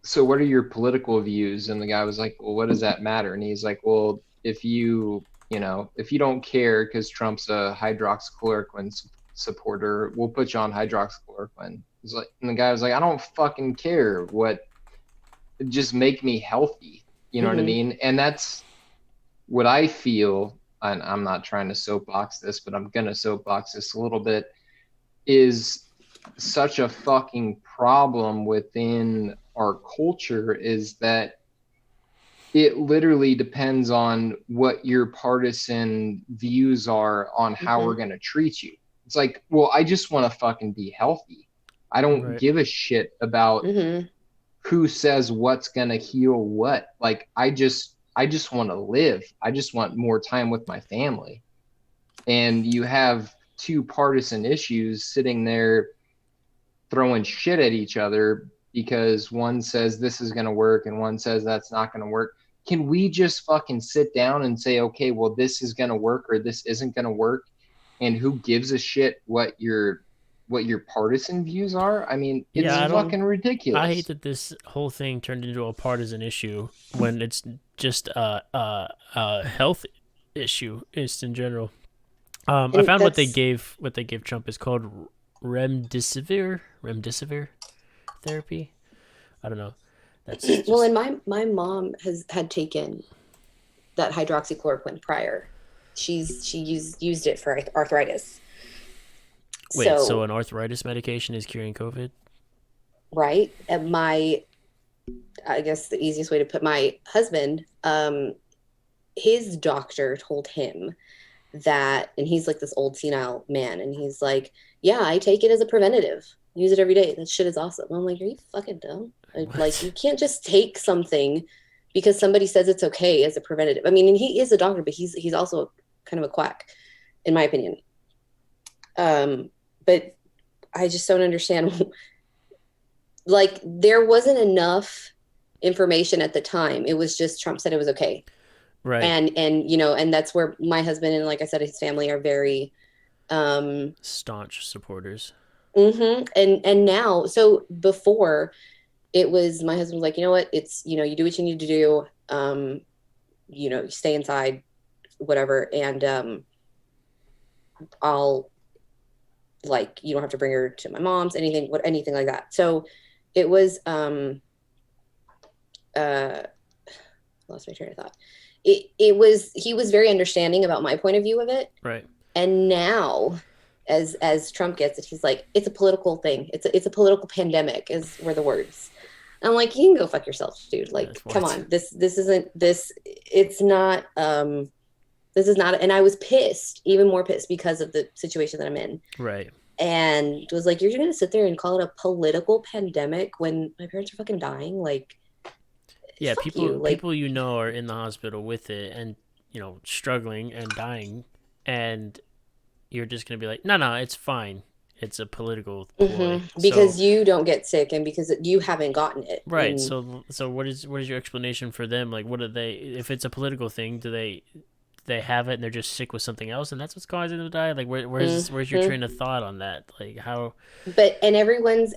Speaker 3: so what are your political views? And the guy was like, well, what does that matter? And he's like, well, if you don't care because Trump's a hydroxychloroquine supporter, we'll put you on hydroxychloroquine. He's like, and the guy was like, I don't fucking care just make me healthy. You know what I mean? And that's what I feel, and I'm not trying to soapbox this, but I'm going to soapbox this a little bit, is such a fucking problem within our culture is that it literally depends on what your partisan views are on how we're going to treat you. It's like, well, I just want to fucking be healthy. I don't
Speaker 1: Right.
Speaker 3: give a shit about who says what's going to heal what. Like, I just want to live. I just want more time with my family. And you have two partisan issues sitting there throwing shit at each other because one says this is going to work and one says that's not going to work. Can we just fucking sit down and say, okay, well, this is going to work or this isn't going to work? And who gives a shit what your partisan views are? I mean, it's
Speaker 1: Yeah,
Speaker 3: fucking
Speaker 1: I hate
Speaker 3: ridiculous.
Speaker 1: that this whole thing turned into a partisan issue when it's just a health issue just in general. I
Speaker 2: And
Speaker 1: found
Speaker 2: that's
Speaker 1: what they gave Trump is called remdesivir therapy. I don't know. That's
Speaker 2: well,
Speaker 1: just
Speaker 2: and my mom had taken that hydroxychloroquine prior. She used it for arthritis.
Speaker 1: wait. So
Speaker 2: So,
Speaker 1: an arthritis medication is curing COVID?
Speaker 2: right, and I guess the easiest way to put my husband, his doctor told him that, and he's like this old senile man, and he's like, "Yeah, I take it as a preventative. Use it every day. That shit is awesome." I'm like, "Are you fucking dumb? Like,
Speaker 1: What?
Speaker 2: you can't just take something because somebody says it's okay as a preventative." I mean, and he is a doctor, but he's also kind of a quack, in my opinion. But I just don't understand. Like, there wasn't enough information at the time. It was just Trump said it was okay,
Speaker 1: Right.
Speaker 2: and and that's where my husband and, like I said, his family are very um
Speaker 1: Staunch supporters.
Speaker 2: and now, so before, it was my husband was like, you know what, it's, you do what you need to do, you stay inside, whatever, and I'll, like, you don't have to bring her to my mom's, anything like that. So it was uh lost my train of thought. He was very understanding about my point of view of it.
Speaker 1: Right.
Speaker 2: And now, as Trump gets it, he's like, it's a political thing. It's a political pandemic, is were the words. I'm like, you can go fuck yourself, dude. Like,
Speaker 1: That's
Speaker 2: come
Speaker 1: what.
Speaker 2: on. This isn't this. It's not. This is not. And I was pissed, even more pissed, because of the situation that I'm in.
Speaker 1: Right.
Speaker 2: And it was like, you're gonna sit there and call it a political pandemic when my parents are fucking dying. Like,
Speaker 1: Yeah,
Speaker 2: fuck you. Like,
Speaker 1: people are in the hospital with it and struggling and dying, and you're just gonna be like, no, it's fine. It's a political ploy. So
Speaker 2: because you don't get sick and because you haven't gotten it.
Speaker 1: right.
Speaker 2: And
Speaker 1: So what is your explanation for them? Like, what do they? If it's a political thing, do they have it and they're just sick with something else and that's what's causing them to die? Like, where's your
Speaker 2: mhm.
Speaker 1: train of thought on that? Like, how?
Speaker 2: But and everyone's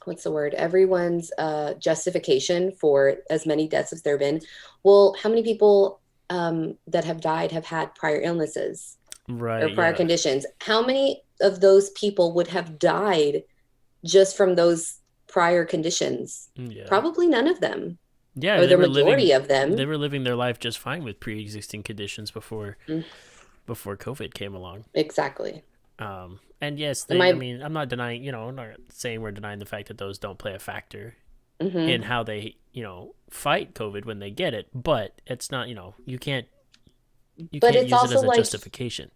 Speaker 2: what's the word? Everyone's justification for as many deaths as there have been. Well, how many people that have died have had prior illnesses or
Speaker 1: Right.
Speaker 2: prior
Speaker 1: Yeah.
Speaker 2: conditions? How many of those people would have died just from those prior conditions?
Speaker 1: Yeah.
Speaker 2: Probably none of them,
Speaker 1: Yeah.
Speaker 2: or the majority of them.
Speaker 1: They were living their life just fine with pre-existing conditions
Speaker 2: Mm,
Speaker 1: before COVID came along.
Speaker 2: exactly.
Speaker 1: And yes,
Speaker 2: And
Speaker 1: I
Speaker 2: my
Speaker 1: mean, I'm not denying, I'm not saying we're denying the fact that those don't play a factor in
Speaker 2: mhm.
Speaker 1: how they, fight COVID when they get it, but it's not, you
Speaker 2: But
Speaker 1: can't use it as a justification.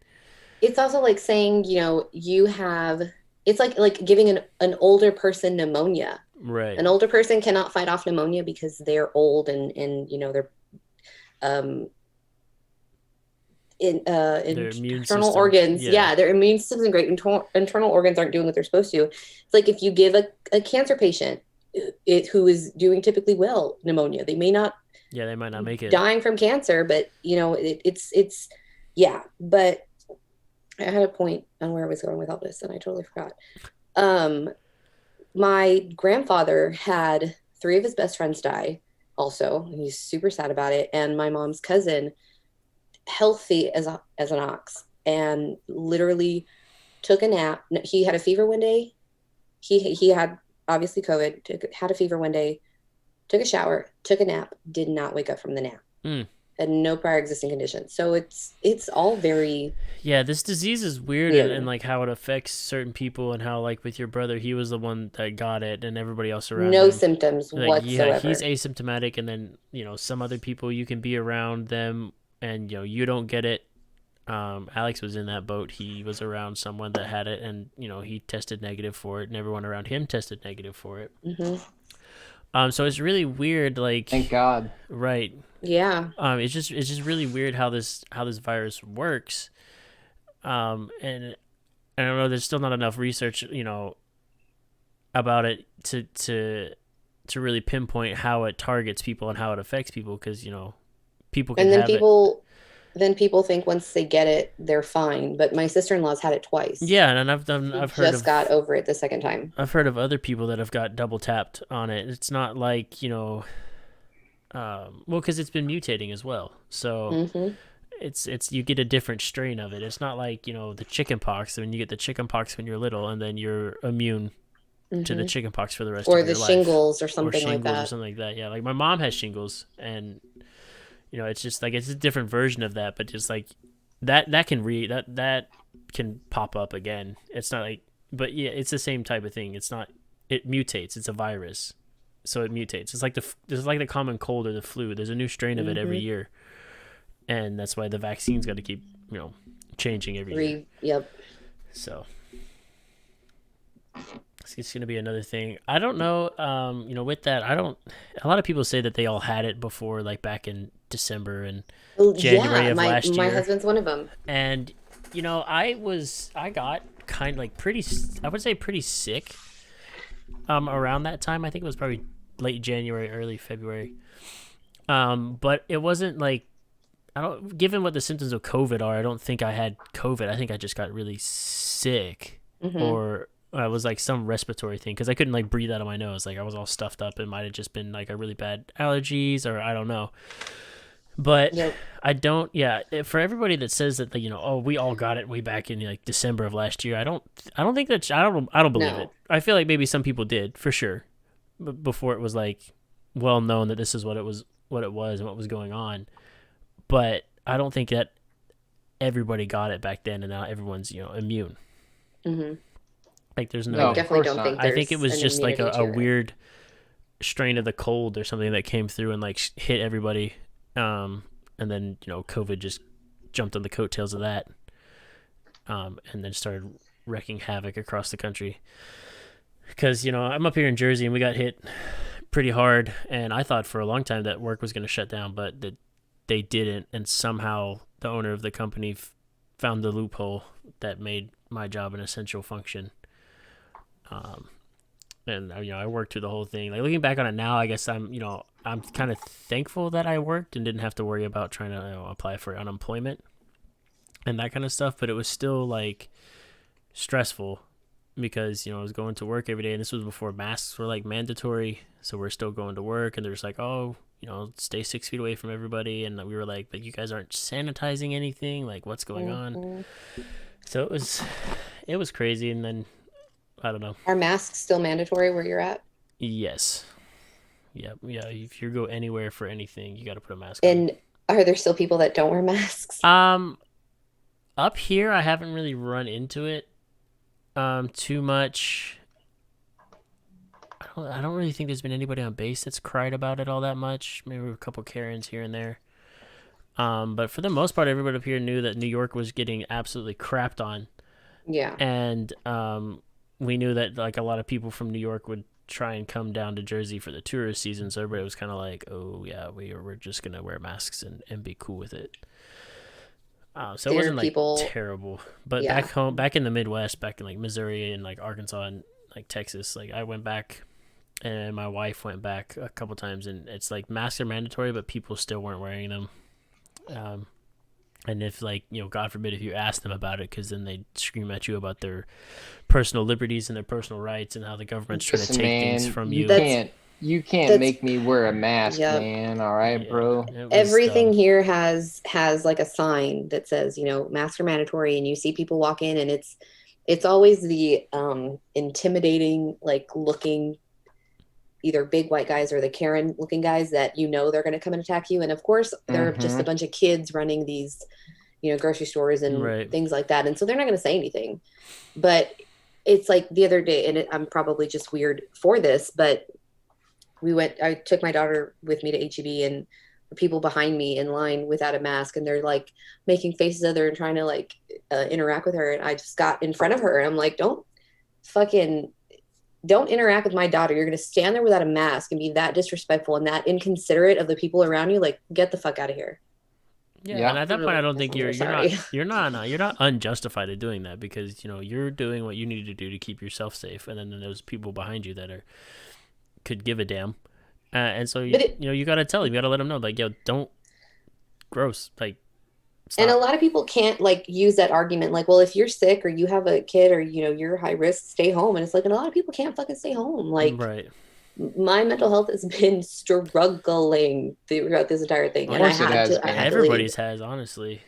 Speaker 2: it's also like saying, you have, it's like giving an older person pneumonia.
Speaker 1: Right.
Speaker 2: An older person cannot fight off pneumonia because they're old, and they're um
Speaker 1: Their immune
Speaker 2: internal
Speaker 1: system.
Speaker 2: organs,
Speaker 1: Yeah.
Speaker 2: yeah, their immune system's and great. Internal organs aren't doing what they're supposed to. It's like if you give a cancer patient, who is doing typically well, pneumonia, they may not
Speaker 1: Yeah, they might not make it.
Speaker 2: dying from cancer, but it's yeah. But I had a point on where I was going with all this, and I totally forgot. Um, my grandfather had three of his best friends die also, and he's super sad about it. And my mom's cousin, healthy as an ox, and literally took a nap. He had a fever one day. He had obviously COVID. Had a fever one day. Took a shower. Took a nap. Did not wake up from the nap.
Speaker 1: Mm.
Speaker 2: and no prior existing condition. So it's all very
Speaker 1: Yeah, this disease is weird, and
Speaker 2: weird.
Speaker 1: like how it affects certain people, and how like with your brother, he was the one that got it, and everybody else around
Speaker 2: No
Speaker 1: him,
Speaker 2: symptoms
Speaker 1: like, yeah, he's
Speaker 2: whatsoever.
Speaker 1: asymptomatic, and then some other people you can be around them, and you don't get it. Alex was in that boat. He was around someone that had it, and he tested negative for it, and everyone around him tested negative for it.
Speaker 2: Hmm.
Speaker 1: So it's really weird,
Speaker 3: Thank
Speaker 1: like,
Speaker 3: God.
Speaker 1: right.
Speaker 2: Yeah.
Speaker 1: It's just really weird how this virus works. And I don't know. There's still not enough research, about it to really pinpoint how it targets people and how it affects people, because people can
Speaker 2: And
Speaker 1: have it.
Speaker 2: then people think once they get it, they're fine. But my sister-in-law's had it twice.
Speaker 1: Yeah, and
Speaker 2: She
Speaker 1: I've heard
Speaker 2: just got
Speaker 1: of
Speaker 2: over it the second time.
Speaker 1: other people that have got double tapped on it. It's not like well, because it's been mutating as well. So
Speaker 2: Hmm.
Speaker 1: it's you get a different strain of it. It's not like the chicken pox. When you get the chicken pox when you're little, and then you're immune to the
Speaker 2: Hmm.
Speaker 1: chicken pox for the rest
Speaker 2: Or
Speaker 1: of
Speaker 2: the
Speaker 1: your life,
Speaker 2: shingles or
Speaker 1: or
Speaker 2: something like
Speaker 1: shingles or
Speaker 2: that.
Speaker 1: something like that. Yeah, like my mom has shingles, and it's just like it's a different version of that, but just like that can that can pop up again. It's not like, but yeah, it's the same type of thing. It's not, it mutates. It's a virus, so it mutates. It's like the common cold or the flu. There's a new strain of it every
Speaker 2: Hmm.
Speaker 1: year, and that's why the vaccine's got to keep changing every year.
Speaker 2: Yep.
Speaker 1: So it's going to be another thing. I don't know. With that, I don't. A lot of people say that they all had it before, like back in December and
Speaker 2: Well,
Speaker 1: January
Speaker 2: yeah,
Speaker 1: of last
Speaker 2: my
Speaker 1: year,
Speaker 2: husband's one of them.
Speaker 1: and I got kind of like pretty. I would say pretty sick. Around that time, I think it was probably late January, early February. But it wasn't like, I don't. Given what the symptoms of COVID are, I don't think I had COVID. I think I just got really sick,
Speaker 2: Hmm.
Speaker 1: or it was like some respiratory thing, because I couldn't like breathe out of my nose. Like I was all stuffed up. It might have just been like a really bad allergies, or I don't know. But
Speaker 2: Yep.
Speaker 1: I don't. Yeah, for everybody that says that, oh, we all got it way back in like December of last year. I don't think that. I don't believe it.
Speaker 2: No.
Speaker 1: I feel like maybe some people did for sure, before it was like well known that this is what it was, and what was going on. But I don't think that everybody got it back then, and now everyone's immune.
Speaker 2: Hmm.
Speaker 1: Like there's no
Speaker 2: I
Speaker 3: No, of
Speaker 1: way.
Speaker 2: definitely
Speaker 3: course
Speaker 2: don't
Speaker 3: not.
Speaker 2: think
Speaker 1: I think it
Speaker 2: there's
Speaker 1: was
Speaker 2: an
Speaker 1: just like
Speaker 2: immunity
Speaker 1: a
Speaker 2: to it.
Speaker 1: weird strain of the cold or something that came through and like hit everybody. And then COVID just jumped on the coattails of that, and then started wreaking havoc across the country. Because I'm up here in Jersey, and we got hit pretty hard, and I thought for a long time that work was going to shut down, but they didn't, and somehow the owner of the company found the loophole that made my job an essential function. Um, and I worked through the whole thing. Like looking back on it now, I guess I'm kind of thankful that I worked and didn't have to worry about trying to apply for unemployment and that kind of stuff. But it was still like stressful, because I was going to work every day, and this was before masks were like mandatory. So we're still going to work, and they're just like, oh, stay 6 feet away from everybody, and we were like, but you guys aren't sanitizing anything. Like, what's going on?
Speaker 2: Hmm.
Speaker 1: So it was crazy, and then I don't know.
Speaker 2: Are masks still mandatory where you're at?
Speaker 1: Yes. Yeah, yeah. If you go anywhere for anything, you got to put a mask on.
Speaker 2: And are there still people that don't wear masks?
Speaker 1: Um, Up here, I haven't really run into it too much. I don't really think there's been anybody on base that's cried about it all that much. Maybe a couple Karens here and there. But for the most part, everybody up here knew that New York was getting absolutely crapped on,
Speaker 2: Yeah.
Speaker 1: and we knew that like a lot of people from New York would try and come down to Jersey for the tourist season. So everybody was kind of like, "Oh yeah, we're just gonna wear masks and be cool with it." So it
Speaker 2: There are
Speaker 1: wasn't like
Speaker 2: people,
Speaker 1: terrible. But
Speaker 2: yeah.
Speaker 1: back home, back in the Midwest, back in like Missouri and like Arkansas and like Texas, like I went back, and my wife went back a couple times, and it's like masks are mandatory, but people still weren't wearing them. Um, and if like God forbid, if you ask them about it, because then they scream at you about their personal liberties and their personal rights, and how the government's trying to
Speaker 3: Listen,
Speaker 1: take things
Speaker 3: man,
Speaker 1: from
Speaker 3: you
Speaker 1: you.
Speaker 2: That's
Speaker 3: can't you can't
Speaker 2: that's
Speaker 3: make me wear a mask,
Speaker 2: Yep.
Speaker 3: man. All right,
Speaker 1: Yeah,
Speaker 3: bro.
Speaker 1: it was
Speaker 2: Everything
Speaker 1: dumb.
Speaker 2: here has like a sign that says, masks are mandatory, and you see people walk in, and it's always the intimidating, like looking either big white guys or the Karen looking guys that they're going to come and attack you. And of course, they're just a bunch of kids running these, grocery stores and things like that. And so they're not going to say anything. But it's like the other day, and I'm probably just weird for this, but I took my daughter with me to HEB, and people behind me in line without a mask, and they're like making faces at her and trying to like interact with her. And I just got in front of her and I'm like, don't interact with my daughter. You're going to stand there without a mask and be that disrespectful and that inconsiderate of the people around you. Like, get the fuck out of here.
Speaker 1: Yeah, and at that point, I don't think you're not unjustified in doing that, because you're doing what you need to do to keep yourself safe, and then there's people behind you that could give a damn, and so you got to tell them, you got to let them know, like, yo, don't gross, like. Stop.
Speaker 2: And a lot of people can't like use that argument, like, well, if you're sick or you have a kid or you're high risk, stay home. And it's like, and a lot of people can't fucking stay home. Like,
Speaker 1: right.
Speaker 2: My mental health has been struggling throughout this entire thing, and
Speaker 1: everybody's has, honestly.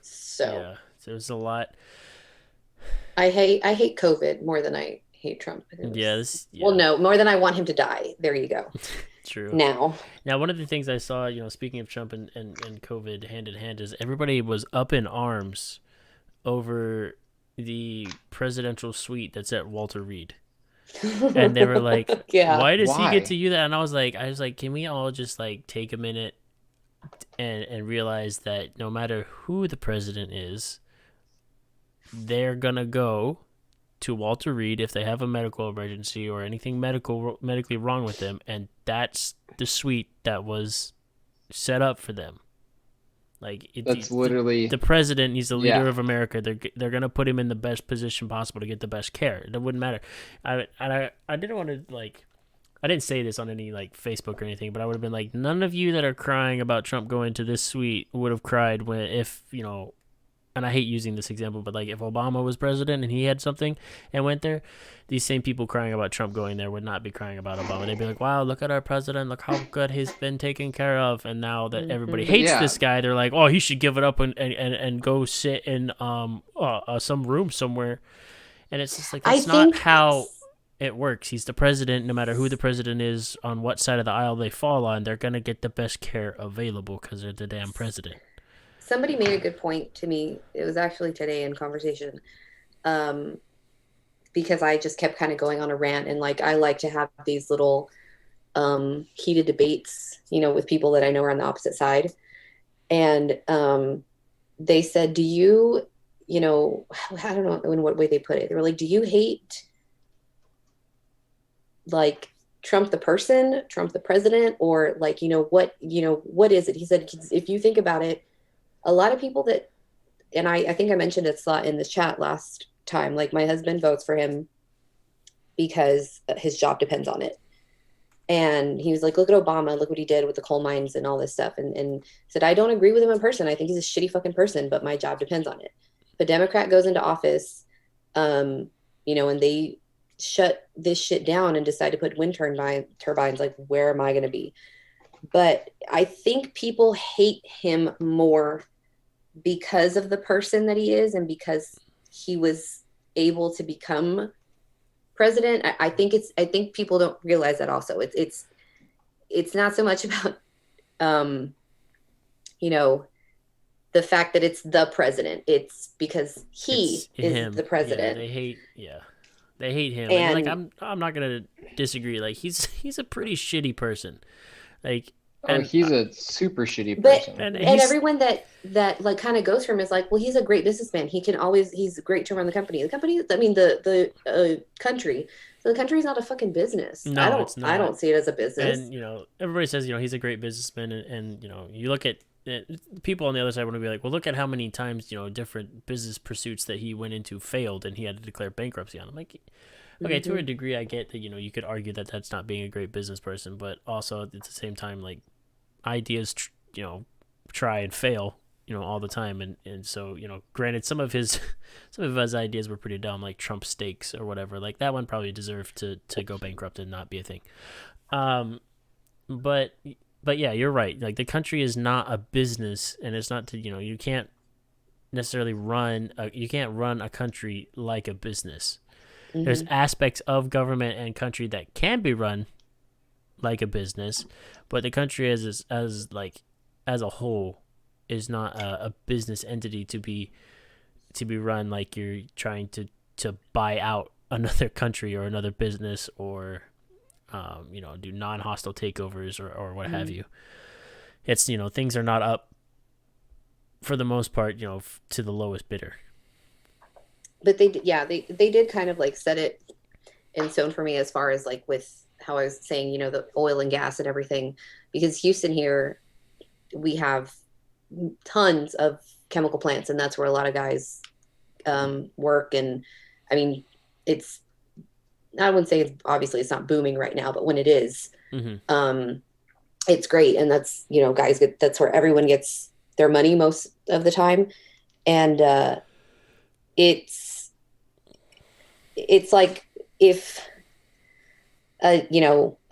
Speaker 2: So
Speaker 1: there's a lot.
Speaker 2: I hate COVID more than I hate Trump. Well, no, more than I want him to die. There you go.
Speaker 1: True.
Speaker 2: Now,
Speaker 1: one of the things I saw, speaking of Trump and COVID hand in hand, is everybody was up in arms over the presidential suite that's at Walter Reed. And they were like, why does he get to use that? And I was like, can we all just like take a minute and realize that no matter who the president is, they're gonna go to Walter Reed if they have a medical emergency or anything medically wrong with them, and that's the suite that was set up for them. Like,
Speaker 3: that's literally
Speaker 1: the president. He's the leader of America. They're gonna put him in the best position possible to get the best care. It wouldn't matter. I didn't want to like. I didn't say this on any like Facebook or anything, but I would have been like, none of you that are crying about Trump going to this suite would have cried if and I hate using this example, but like if Obama was president and he had something and went there, these same people crying about Trump going there would not be crying about Obama. They'd be like, wow, look at our president, look how good he's been taken care of. And now that everybody hates this guy, they're like, oh, he should give it up and go sit in some room somewhere. And it's just like, that's not how it works. He's the president. No matter who the president is, on what side of the aisle they fall on, they're going to get the best care available because they're the damn president.
Speaker 2: Somebody made a good point to me. It was actually today in conversation, because I just kept kind of going on a rant, and like I like to have these little heated debates, with people that I know are on the opposite side. And they said, do you, I don't know in what way they put it. They were like, do you hate like Trump the person, Trump the president, or like, what is it? He said, if you think about it, a lot of people that, and I think I mentioned it in the chat last time, like my husband votes for him because his job depends on it. And he was like, look at Obama, look what he did with the coal mines and all this stuff. And said, I don't agree with him in person. I think he's a shitty fucking person, but my job depends on it. But Democrat goes into office, and they shut this shit down and decide to put wind turbines. Like, where am I going to be? But I think people hate him more because of the person that he is and because he was able to become president. I think people don't realize that also. It's not so much about, the fact that it's the president. It's because he is the president.
Speaker 1: Yeah, they hate him. And like, I'm not going to disagree. Like, he's a pretty shitty person. Like,
Speaker 3: he's a super shitty person.
Speaker 2: And everyone that like kind of goes for him is like, well, he's a great businessman. He's great to run the company. The country. So the country's not a fucking business.
Speaker 1: No, it's not.
Speaker 2: I don't see it as a business.
Speaker 1: And, everybody says, he's a great businessman. And you look at people on the other side want to be like, well, look at how many times, different business pursuits that he went into failed and he had to declare bankruptcy on. I'm like, okay, to a degree, I get that, you could argue that that's not being a great business person, but also at the same time, like, ideas, try and fail, all the time. And so, granted, some of his ideas were pretty dumb, like Trump steaks or whatever. Like, that one probably deserved to go bankrupt and not be a thing. But yeah, you're right. Like, the country is not a business, and it's not you can't necessarily run a country like a business. There's aspects of government and country that can be run like a business, but the country as a whole is not a business entity to be run like you're trying to buy out another country or another business, or do non-hostile takeovers or what have you. It's things are not up for the most part to the lowest bidder.
Speaker 2: But they did kind of like set it in stone for me as far as like with how I was saying, the oil and gas and everything, because Houston here, we have tons of chemical plants, and that's where a lot of guys work. And I mean, I wouldn't say obviously it's not booming right now, but when it is, it's great. And that's, that's where everyone gets their money most of the time. And it's like if a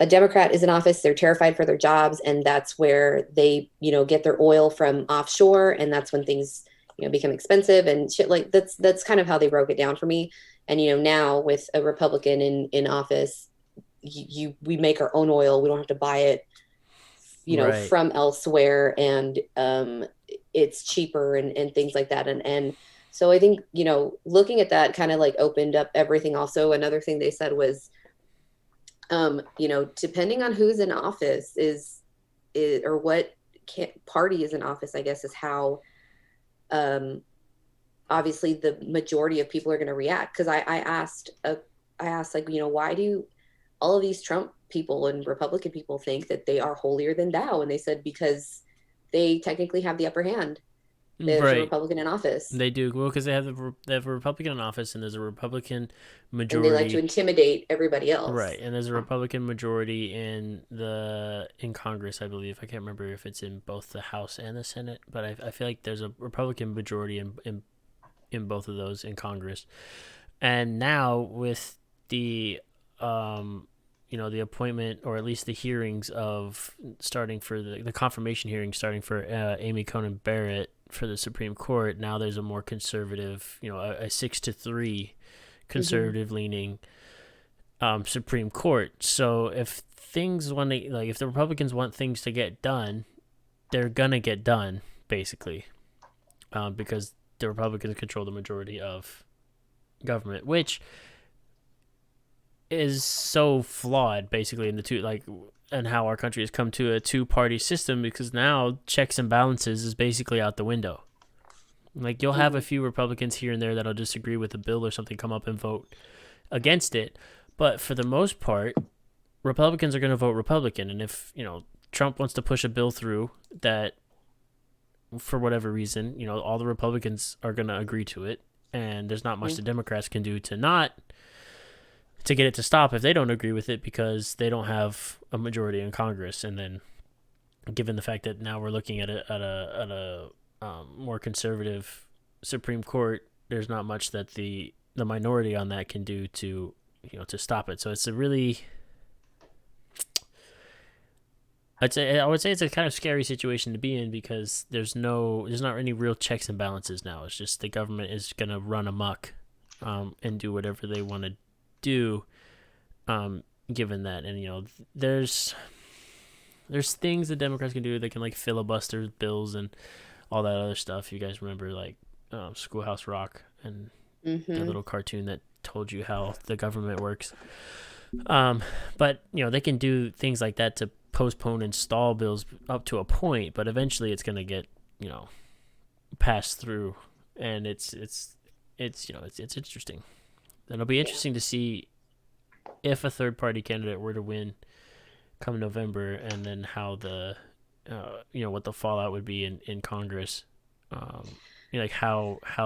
Speaker 2: Democrat is in office, they're terrified for their jobs, and that's where they get their oil from offshore, and that's when things become expensive and shit. Like that's kind of how they broke it down for me. And now with a Republican in office, we make our own oil. We don't have to buy it
Speaker 1: Right.
Speaker 2: from elsewhere, and it's cheaper and things like that. And so I think looking at that kind of like opened up everything. Also, another thing they said was depending on who's in office is or what party is in office, I guess, is how obviously the majority of people are going to react. Because I asked like, why do all of these Trump people and Republican people think that they are holier than thou? And they said because they technically have the upper hand. There's a Republican in office.
Speaker 1: They do. Well, because they have a Republican in office, and there's a Republican majority.
Speaker 2: And they like to intimidate everybody else.
Speaker 1: Right, and there's a Republican majority in Congress, I believe. I can't remember if it's in both the House and the Senate, but I feel like there's a Republican majority in both of those in Congress. And now with the the appointment, or at least the hearings of starting for the confirmation hearing starting for Amy Coney Barrett for the Supreme Court. Now there's a more conservative, a 6-3 conservative leaning Supreme Court. So if if the Republicans want things to get done, they're gonna get done basically, because the Republicans control the majority of government, which is so flawed basically in the two, and how our country has come to a two-party system, because now checks and balances is basically out the window. Like, you'll have a few Republicans here and there that'll disagree with a bill or something, come up and vote against it, but for the most part Republicans are going to vote Republican. And if Trump wants to push a bill through that for whatever reason, all the Republicans are going to agree to it, and there's not much the Democrats can do to get it to stop if they don't agree with it, because they don't have a majority in Congress. And then, given the fact that now we're looking at a more conservative Supreme Court, there's not much that the minority on that can do to stop it. So it's a really, I would say it's a kind of scary situation to be in, because there's not any real checks and balances now. It's just the government is gonna run amok, and do whatever they want to do, given that. And there's things the Democrats can do. They can filibuster bills and all that other stuff. You guys remember Schoolhouse Rock and the little cartoon that told you how the government works. But they can do things like that to postpone and stall bills up to a point, but eventually it's going to get passed through. And it's interesting. It'll be interesting to see if a third party candidate were to win come November, and then how what the fallout would be in Congress, how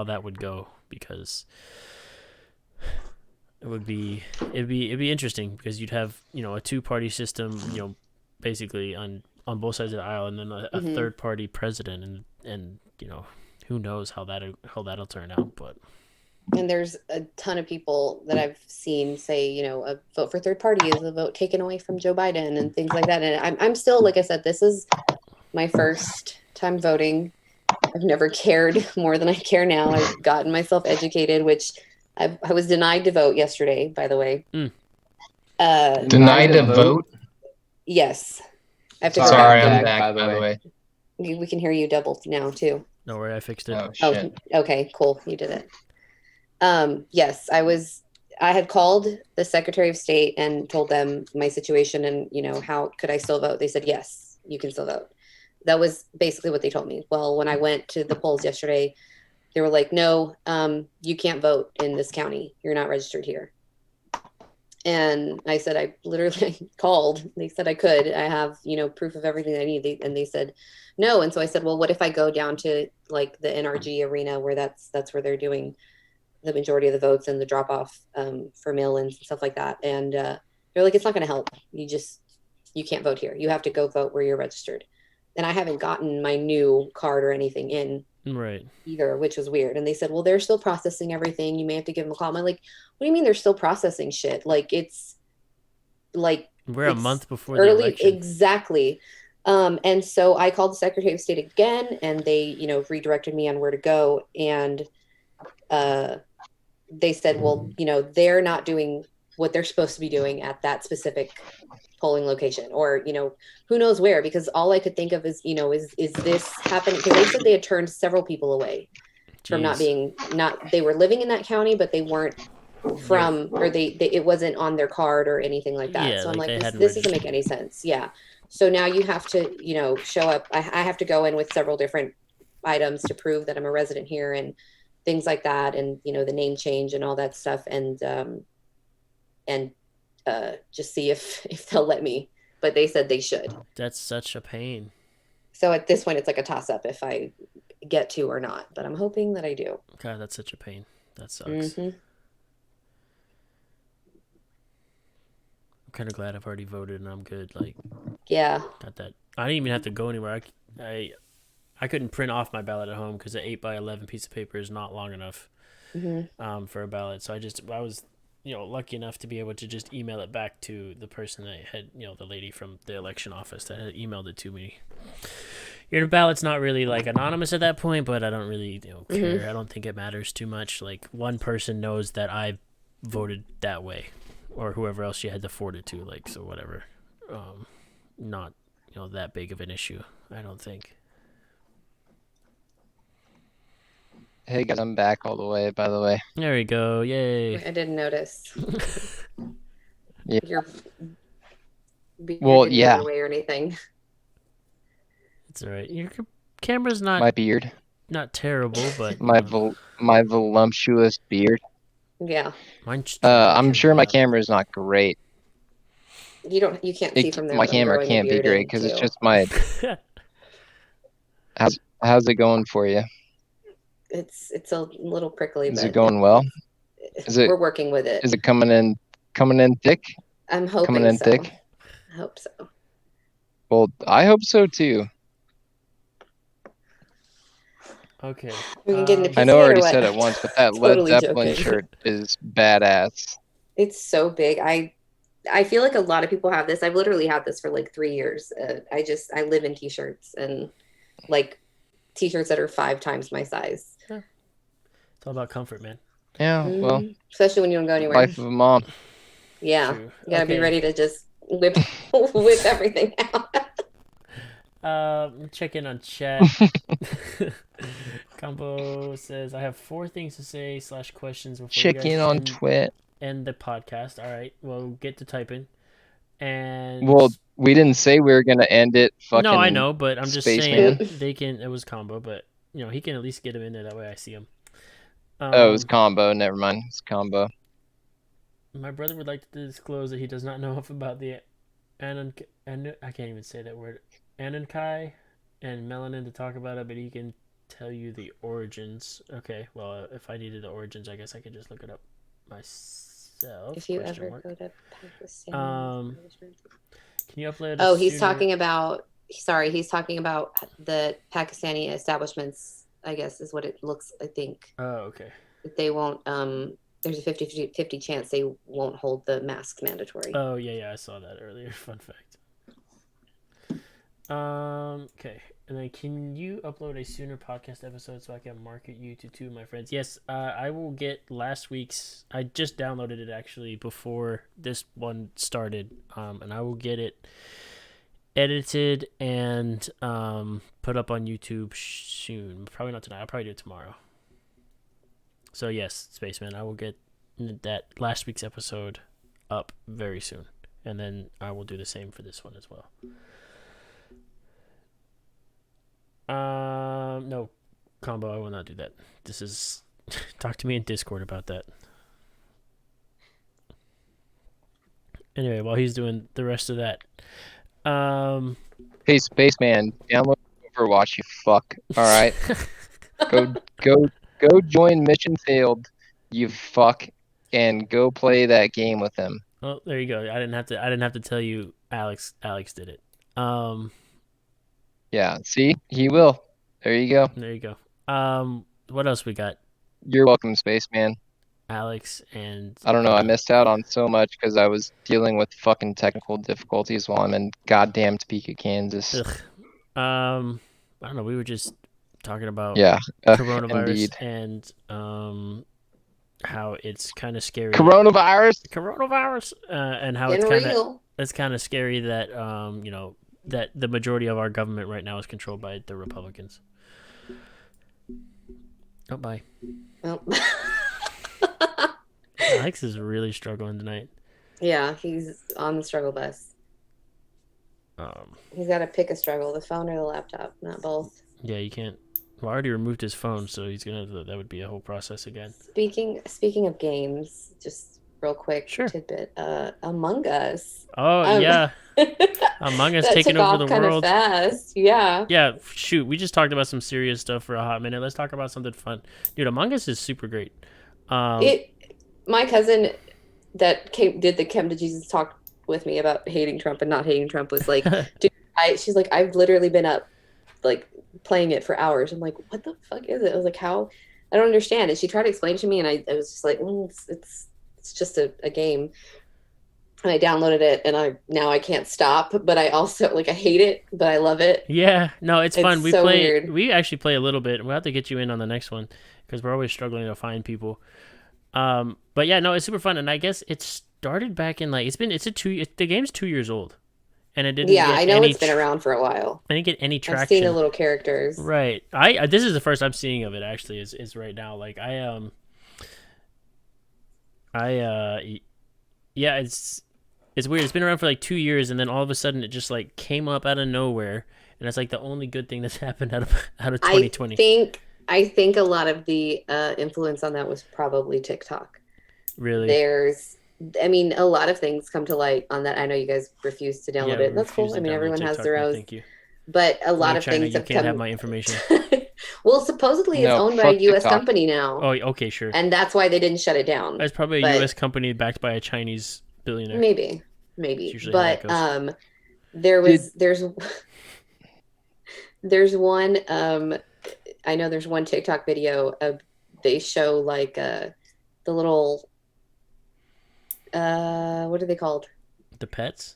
Speaker 1: that would go, because it'd be interesting, because you'd have a two-party system, basically on both sides of the aisle, and then a third party president, and who knows how that'll turn out. But
Speaker 2: and there's a ton of people that I've seen say, a vote for third party is a vote taken away from Joe Biden and things like that. And I'm still, like I said, this is my first time voting. I've never cared more than I care now. I've gotten myself educated, which I was denied to vote yesterday, by the way.
Speaker 3: Denied to vote?
Speaker 2: Yes. I have to
Speaker 3: Sorry,
Speaker 2: go
Speaker 3: I'm
Speaker 2: back,
Speaker 3: back, by the way.
Speaker 2: We can hear you double now, too.
Speaker 1: Don't worry, I fixed it.
Speaker 3: Oh, shit.
Speaker 2: Okay, cool. You did it. Yes, I had called the Secretary of State and told them my situation and, how could I still vote? They said, yes, you can still vote. That was basically what they told me. Well, when I went to the polls yesterday, they were like, no, you can't vote in this county. You're not registered here. And I said, I literally called. They said I could. I have, proof of everything I need. And they said, no. And so I said, well, what if I go down to like the NRG arena where that's where they're doing the majority of the votes and the drop off for mail-ins and stuff like that. And they're like, it's not going to help. You can't vote here. You have to go vote where you're registered. And I haven't gotten my new card or anything in
Speaker 1: Right.
Speaker 2: either, which was weird. And they said, well, they're still processing everything. You may have to give them a call. I'm like, what do you mean they're still processing shit? Like it's
Speaker 1: we're a month before
Speaker 2: early,
Speaker 1: the election.
Speaker 2: Exactly. And so I called the Secretary of State again, and they, redirected me on where to go. And they said, well, they're not doing what they're supposed to be doing at that specific polling location, or who knows where, because all I could think of is is this happening, because they said they had turned several people away from they were living in that county, but they weren't from, or they it wasn't on their card or anything like that. So I'm like, this doesn't make any sense. Yeah. So now you have to show up. I have to go in with several different items to prove that I'm a resident here and things like that, and the name change and all that stuff, and just see if they'll let me. But they said they should.
Speaker 1: That's such a pain.
Speaker 2: So at this point, it's like a toss up if I get to or not. But I'm hoping that I do.
Speaker 1: God, that's such a pain. That sucks.
Speaker 2: Mm-hmm.
Speaker 1: I'm kind of glad I've already voted and I'm good. Like,
Speaker 2: yeah,
Speaker 1: got that. I didn't even have to go anywhere. I couldn't print off my ballot at home because an 8x11 piece of paper is not long enough for a ballot. So I was lucky enough to be able to just email it back to the person that had, the lady from the election office that had emailed it to me. Your ballot's not really like anonymous at that point, but I don't really care. I don't think it matters too much. Like, one person knows that I voted that way, or whoever else you had to forward it to. Like, so whatever. Not that big of an issue, I don't think.
Speaker 3: Hey guys, I'm back all the way, by the way.
Speaker 1: There we go. Yay.
Speaker 2: I didn't notice.
Speaker 3: Yeah.
Speaker 2: Your beard
Speaker 3: Well,
Speaker 2: didn't
Speaker 3: yeah.
Speaker 2: go away or anything.
Speaker 1: It's all right. Your camera's not
Speaker 3: My beard.
Speaker 1: Not terrible, but
Speaker 3: my voluptuous beard.
Speaker 2: Yeah.
Speaker 3: I'm sure my camera's not great.
Speaker 2: You can't see from there.
Speaker 3: My camera can't be great because it's just my. How's it going for you?
Speaker 2: It's a little prickly.
Speaker 3: Is it going well?
Speaker 2: We're working with it.
Speaker 3: Is it coming in thick?
Speaker 2: I'm hoping
Speaker 3: coming in
Speaker 2: so.
Speaker 3: thick.
Speaker 2: I hope so.
Speaker 3: Well, I hope so too.
Speaker 1: Okay.
Speaker 2: We can get into
Speaker 3: I know I already said it once, but that
Speaker 2: Totally
Speaker 3: Led Zeppelin
Speaker 2: joking.
Speaker 3: shirt is badass.
Speaker 2: It's so big. I feel like a lot of people have this. I've literally had this for like 3 years. I live in t-shirts, and like t-shirts that are 5 times my size.
Speaker 1: Yeah. It's all about comfort, man.
Speaker 3: Yeah, well,
Speaker 2: especially when you don't go anywhere.
Speaker 3: Life of a mom.
Speaker 2: Yeah,
Speaker 1: True.
Speaker 2: You gotta be ready to just whip everything out.
Speaker 1: Check in on chat. Combo says, I have 4 things to say / questions before
Speaker 3: Check
Speaker 1: you guys
Speaker 3: in on Twit.
Speaker 1: End the podcast. All right, well, get to typing. And
Speaker 3: well, we didn't say we were gonna end it. Fucking
Speaker 1: no, I know, but I'm just
Speaker 3: Spaceman.
Speaker 1: saying they can. It was Combo, but he can at least get him in there. That way, I see him.
Speaker 3: Oh, it was Combo. Never mind, it's Combo.
Speaker 1: My brother would like to disclose that he does not know enough about the I can't even say that word. Anankai and melanin to talk about it, but he can tell you the origins. Okay, well, if I needed the origins, I guess I could just look it up myself.
Speaker 2: If you ever go to Pakistan,
Speaker 1: can you upload?
Speaker 2: Oh, he's talking about. Sorry, he's talking about the Pakistani establishments. I guess is what it looks. I think.
Speaker 1: Oh, okay.
Speaker 2: They won't. There's a 50 chance they won't hold the masks mandatory.
Speaker 1: Oh yeah, I saw that earlier. Fun fact. Okay. And then can you upload a sooner podcast episode so I can market you to two of my friends? Yes, I will get last week's. I just downloaded it actually before this one started, and I will get it edited and put up on YouTube soon. Probably not tonight. I'll probably do it tomorrow. So yes, Spaceman, I will get that last week's episode up very soon, and then I will do the same for this one as well. No, Combo, I will not do that. This is talk to me in Discord about that. Anyway, while he's doing the rest of that,
Speaker 3: Hey, Spaceman, download Overwatch, you fuck. All right, go join Mission Failed, you fuck, and go play that game with him.
Speaker 1: oh, there you go. I didn't have to tell you. Alex did it.
Speaker 3: Yeah, see, he will. There you go.
Speaker 1: There you go. What else we got?
Speaker 3: You're welcome, Spaceman.
Speaker 1: Alex and
Speaker 3: I don't know. I missed out on so much because I was dealing with fucking technical difficulties while I'm in goddamn Topeka, Kansas.
Speaker 1: Ugh. I don't know. We were just talking about
Speaker 3: Yeah,
Speaker 1: coronavirus
Speaker 3: indeed.
Speaker 1: and how it's kind of scary.
Speaker 3: Coronavirus.
Speaker 1: And how it's kind of scary that that the majority of our government right now is controlled by the Republicans. Oh, bye.
Speaker 2: Well,
Speaker 1: Alex is really struggling tonight.
Speaker 2: yeah, he's on the struggle bus. He's got to pick a struggle: the phone or the laptop, not both.
Speaker 1: Yeah, you can't. Well, I already removed his phone, so he's gonna. That would be a whole process again.
Speaker 2: Speaking of games, just real quick tidbit: Among Us.
Speaker 1: Oh yeah, Among Us taking over the world.
Speaker 2: Fast, yeah.
Speaker 1: Yeah, shoot. We just talked about some serious stuff for a hot minute. Let's talk about something fun, dude. Among Us is super great.
Speaker 2: My cousin that did the Come to Jesus talk with me about hating Trump and not hating Trump was like, dude, she's like, I've literally been up like playing it for hours. I'm like, what the fuck is it? I was like, how? I don't understand. And she tried to explain to me, and I was just like, it's just a game. And I downloaded it, and now I can't stop. But I also I hate it, but I love it.
Speaker 1: Yeah, no, it's fun. We
Speaker 2: so
Speaker 1: play.
Speaker 2: Weird.
Speaker 1: We actually play a little bit. We'll have to get you in on the next one because we're always struggling to find people. But yeah, no, it's super fun, and I guess it started back in the game's 2 years old, and it didn't.
Speaker 2: Yeah, I know it's been around for a while.
Speaker 1: I didn't get any traction.
Speaker 2: I've seen the little characters.
Speaker 1: Right. This is the first I'm seeing of it actually. Is right now. Like yeah, it's weird. It's been around for like 2 years, and then all of a sudden it just like came up out of nowhere, and it's like the only good thing that's happened out of 2020.
Speaker 2: I think a lot of the influence on that was probably TikTok.
Speaker 1: Really?
Speaker 2: A lot of things come to light on that. I know you guys refuse to download it. That's cool. I mean, everyone has their own.
Speaker 1: Thank you.
Speaker 2: But a lot of things
Speaker 1: you can't have my information.
Speaker 2: Well, supposedly it's owned by a U.S. company now.
Speaker 1: Oh, okay, sure.
Speaker 2: And that's why they didn't shut it down.
Speaker 1: It's probably a U.S. company backed by a Chinese billionaire.
Speaker 2: Maybe. But there's one. I know there's one TikTok video of they show like the little what are they called?
Speaker 1: The pets?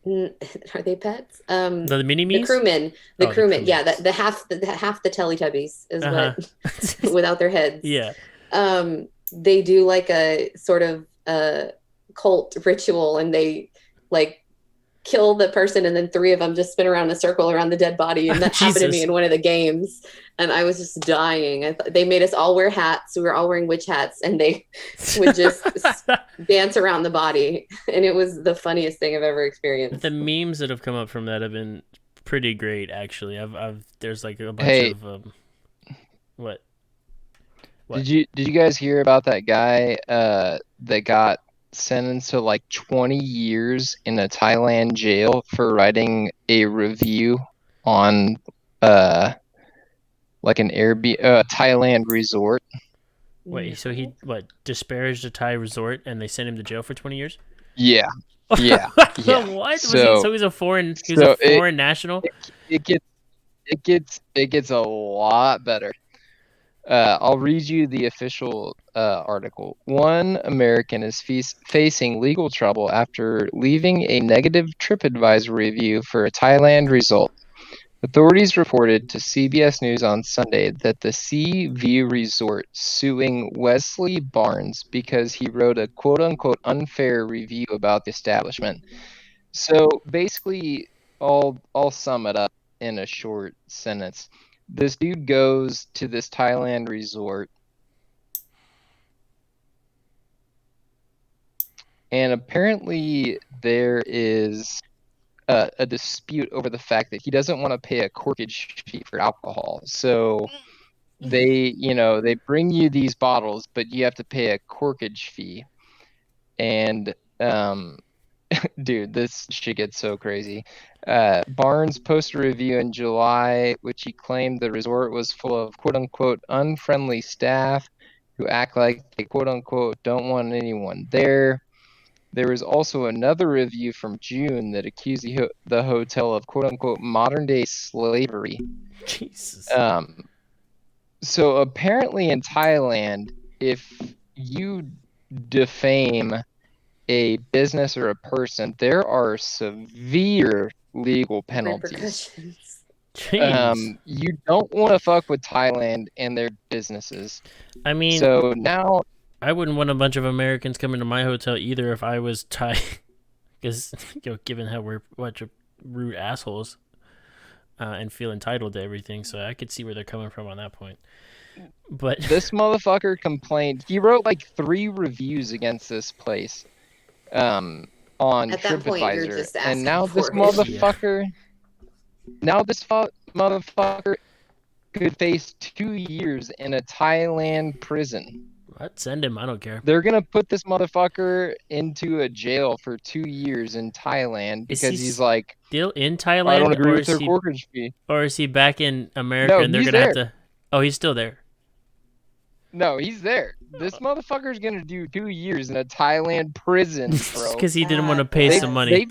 Speaker 2: Are they pets?
Speaker 1: The mini-me's?
Speaker 2: The crewmen. The crewmen. Yeah, the half the Teletubbies is what without their heads.
Speaker 1: Yeah.
Speaker 2: They do like a sort of cult ritual, and they like kill the person, and then three of them just spin around in a circle around the dead body, and that happened to me in one of the games, and I was just dying. They made us all wear hats. We were all wearing witch hats, and they would just dance around the body, and it was the funniest thing I've ever experienced.
Speaker 1: The memes that have come up from that have been pretty great, actually. There's like a bunch of what?
Speaker 3: Did you guys hear about that guy that got sentenced to like 20 years in a Thailand jail for writing a review on like an Thailand resort?
Speaker 1: Wait, so he disparaged a Thai resort and they sent him to jail for 20 years?
Speaker 3: Yeah. Yeah.
Speaker 1: What? So he's a foreign national?
Speaker 3: It gets a lot better. I'll read you the official article. One American is facing legal trouble after leaving a negative TripAdvisor review for a Thailand resort. Authorities reported to CBS News on Sunday that the Sea View Resort suing Wesley Barnes because he wrote a quote-unquote unfair review about the establishment. So basically, I'll sum it up in a short sentence. This dude goes to this Thailand resort, and apparently there is a dispute over the fact that he doesn't want to pay a corkage fee for alcohol. So they bring you these bottles, but you have to pay a corkage fee. And dude, this shit gets so crazy. Barnes posted a review in July, which he claimed the resort was full of quote unquote unfriendly staff who act like they quote unquote don't want anyone there. There was also another review from June that accused the hotel of quote unquote modern day slavery.
Speaker 1: Jesus.
Speaker 3: So apparently in Thailand, if you defame a business or a person, there are severe legal penalties.
Speaker 2: Repercussions.
Speaker 1: Jeez.
Speaker 3: You don't want to fuck with Thailand and their businesses.
Speaker 1: I mean,
Speaker 3: so now
Speaker 1: I wouldn't want a bunch of Americans coming to my hotel either if I was Thai, because given how we're a bunch of rude assholes and feel entitled to everything, so I could see where they're coming from on that point. But
Speaker 3: this motherfucker complained. He wrote like 3 reviews against this place on
Speaker 2: At that point, you're
Speaker 3: TripAdvisor,
Speaker 2: just
Speaker 3: and
Speaker 2: asking
Speaker 3: now
Speaker 2: for
Speaker 3: this
Speaker 2: it.
Speaker 3: motherfucker, motherfucker could face 2 years in a Thailand prison.
Speaker 1: I'd send him. I don't care.
Speaker 3: They're gonna put this motherfucker into a jail for 2 years in Thailand because he's like,
Speaker 1: still in Thailand,
Speaker 3: I don't agree
Speaker 1: or
Speaker 3: with their corkage fee.
Speaker 1: Or is he back in America
Speaker 3: No,
Speaker 1: and they're
Speaker 3: he's
Speaker 1: gonna have
Speaker 3: there.
Speaker 1: to? Oh, he's still there.
Speaker 3: No, he's there. This motherfucker's gonna do 2 years in a Thailand prison, bro.
Speaker 1: Because he didn't want to pay some money.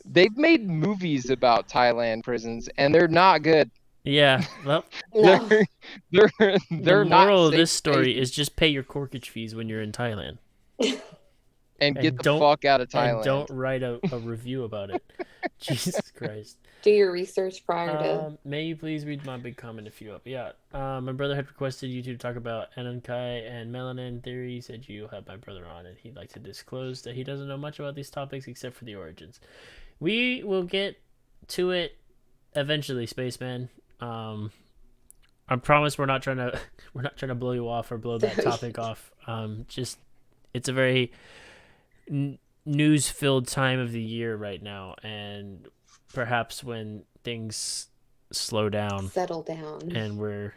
Speaker 3: They've made movies about Thailand prisons, and they're not good.
Speaker 1: Yeah, well,
Speaker 2: No.
Speaker 3: they're
Speaker 1: the
Speaker 3: not
Speaker 1: moral of
Speaker 3: safe
Speaker 1: this story
Speaker 3: spaces.
Speaker 1: is just pay your corkage fees when you're in Thailand.
Speaker 3: And get the
Speaker 1: don't-
Speaker 3: fuck out of Thailand.
Speaker 1: And don't write a review about it. Jesus Christ.
Speaker 2: Do your research prior to.
Speaker 1: May you please read my big comment if you up. Yeah. My brother had requested you two to talk about Anankai and melanin theory. He said you have my brother on, and he'd like to disclose that he doesn't know much about these topics except for the origins. We will get to it eventually, Spaceman. I promise we're not trying to blow you off or blow that topic off. Just it's a very news-filled time of the year right now, and perhaps when things slow down,
Speaker 2: Settle down.
Speaker 1: and we're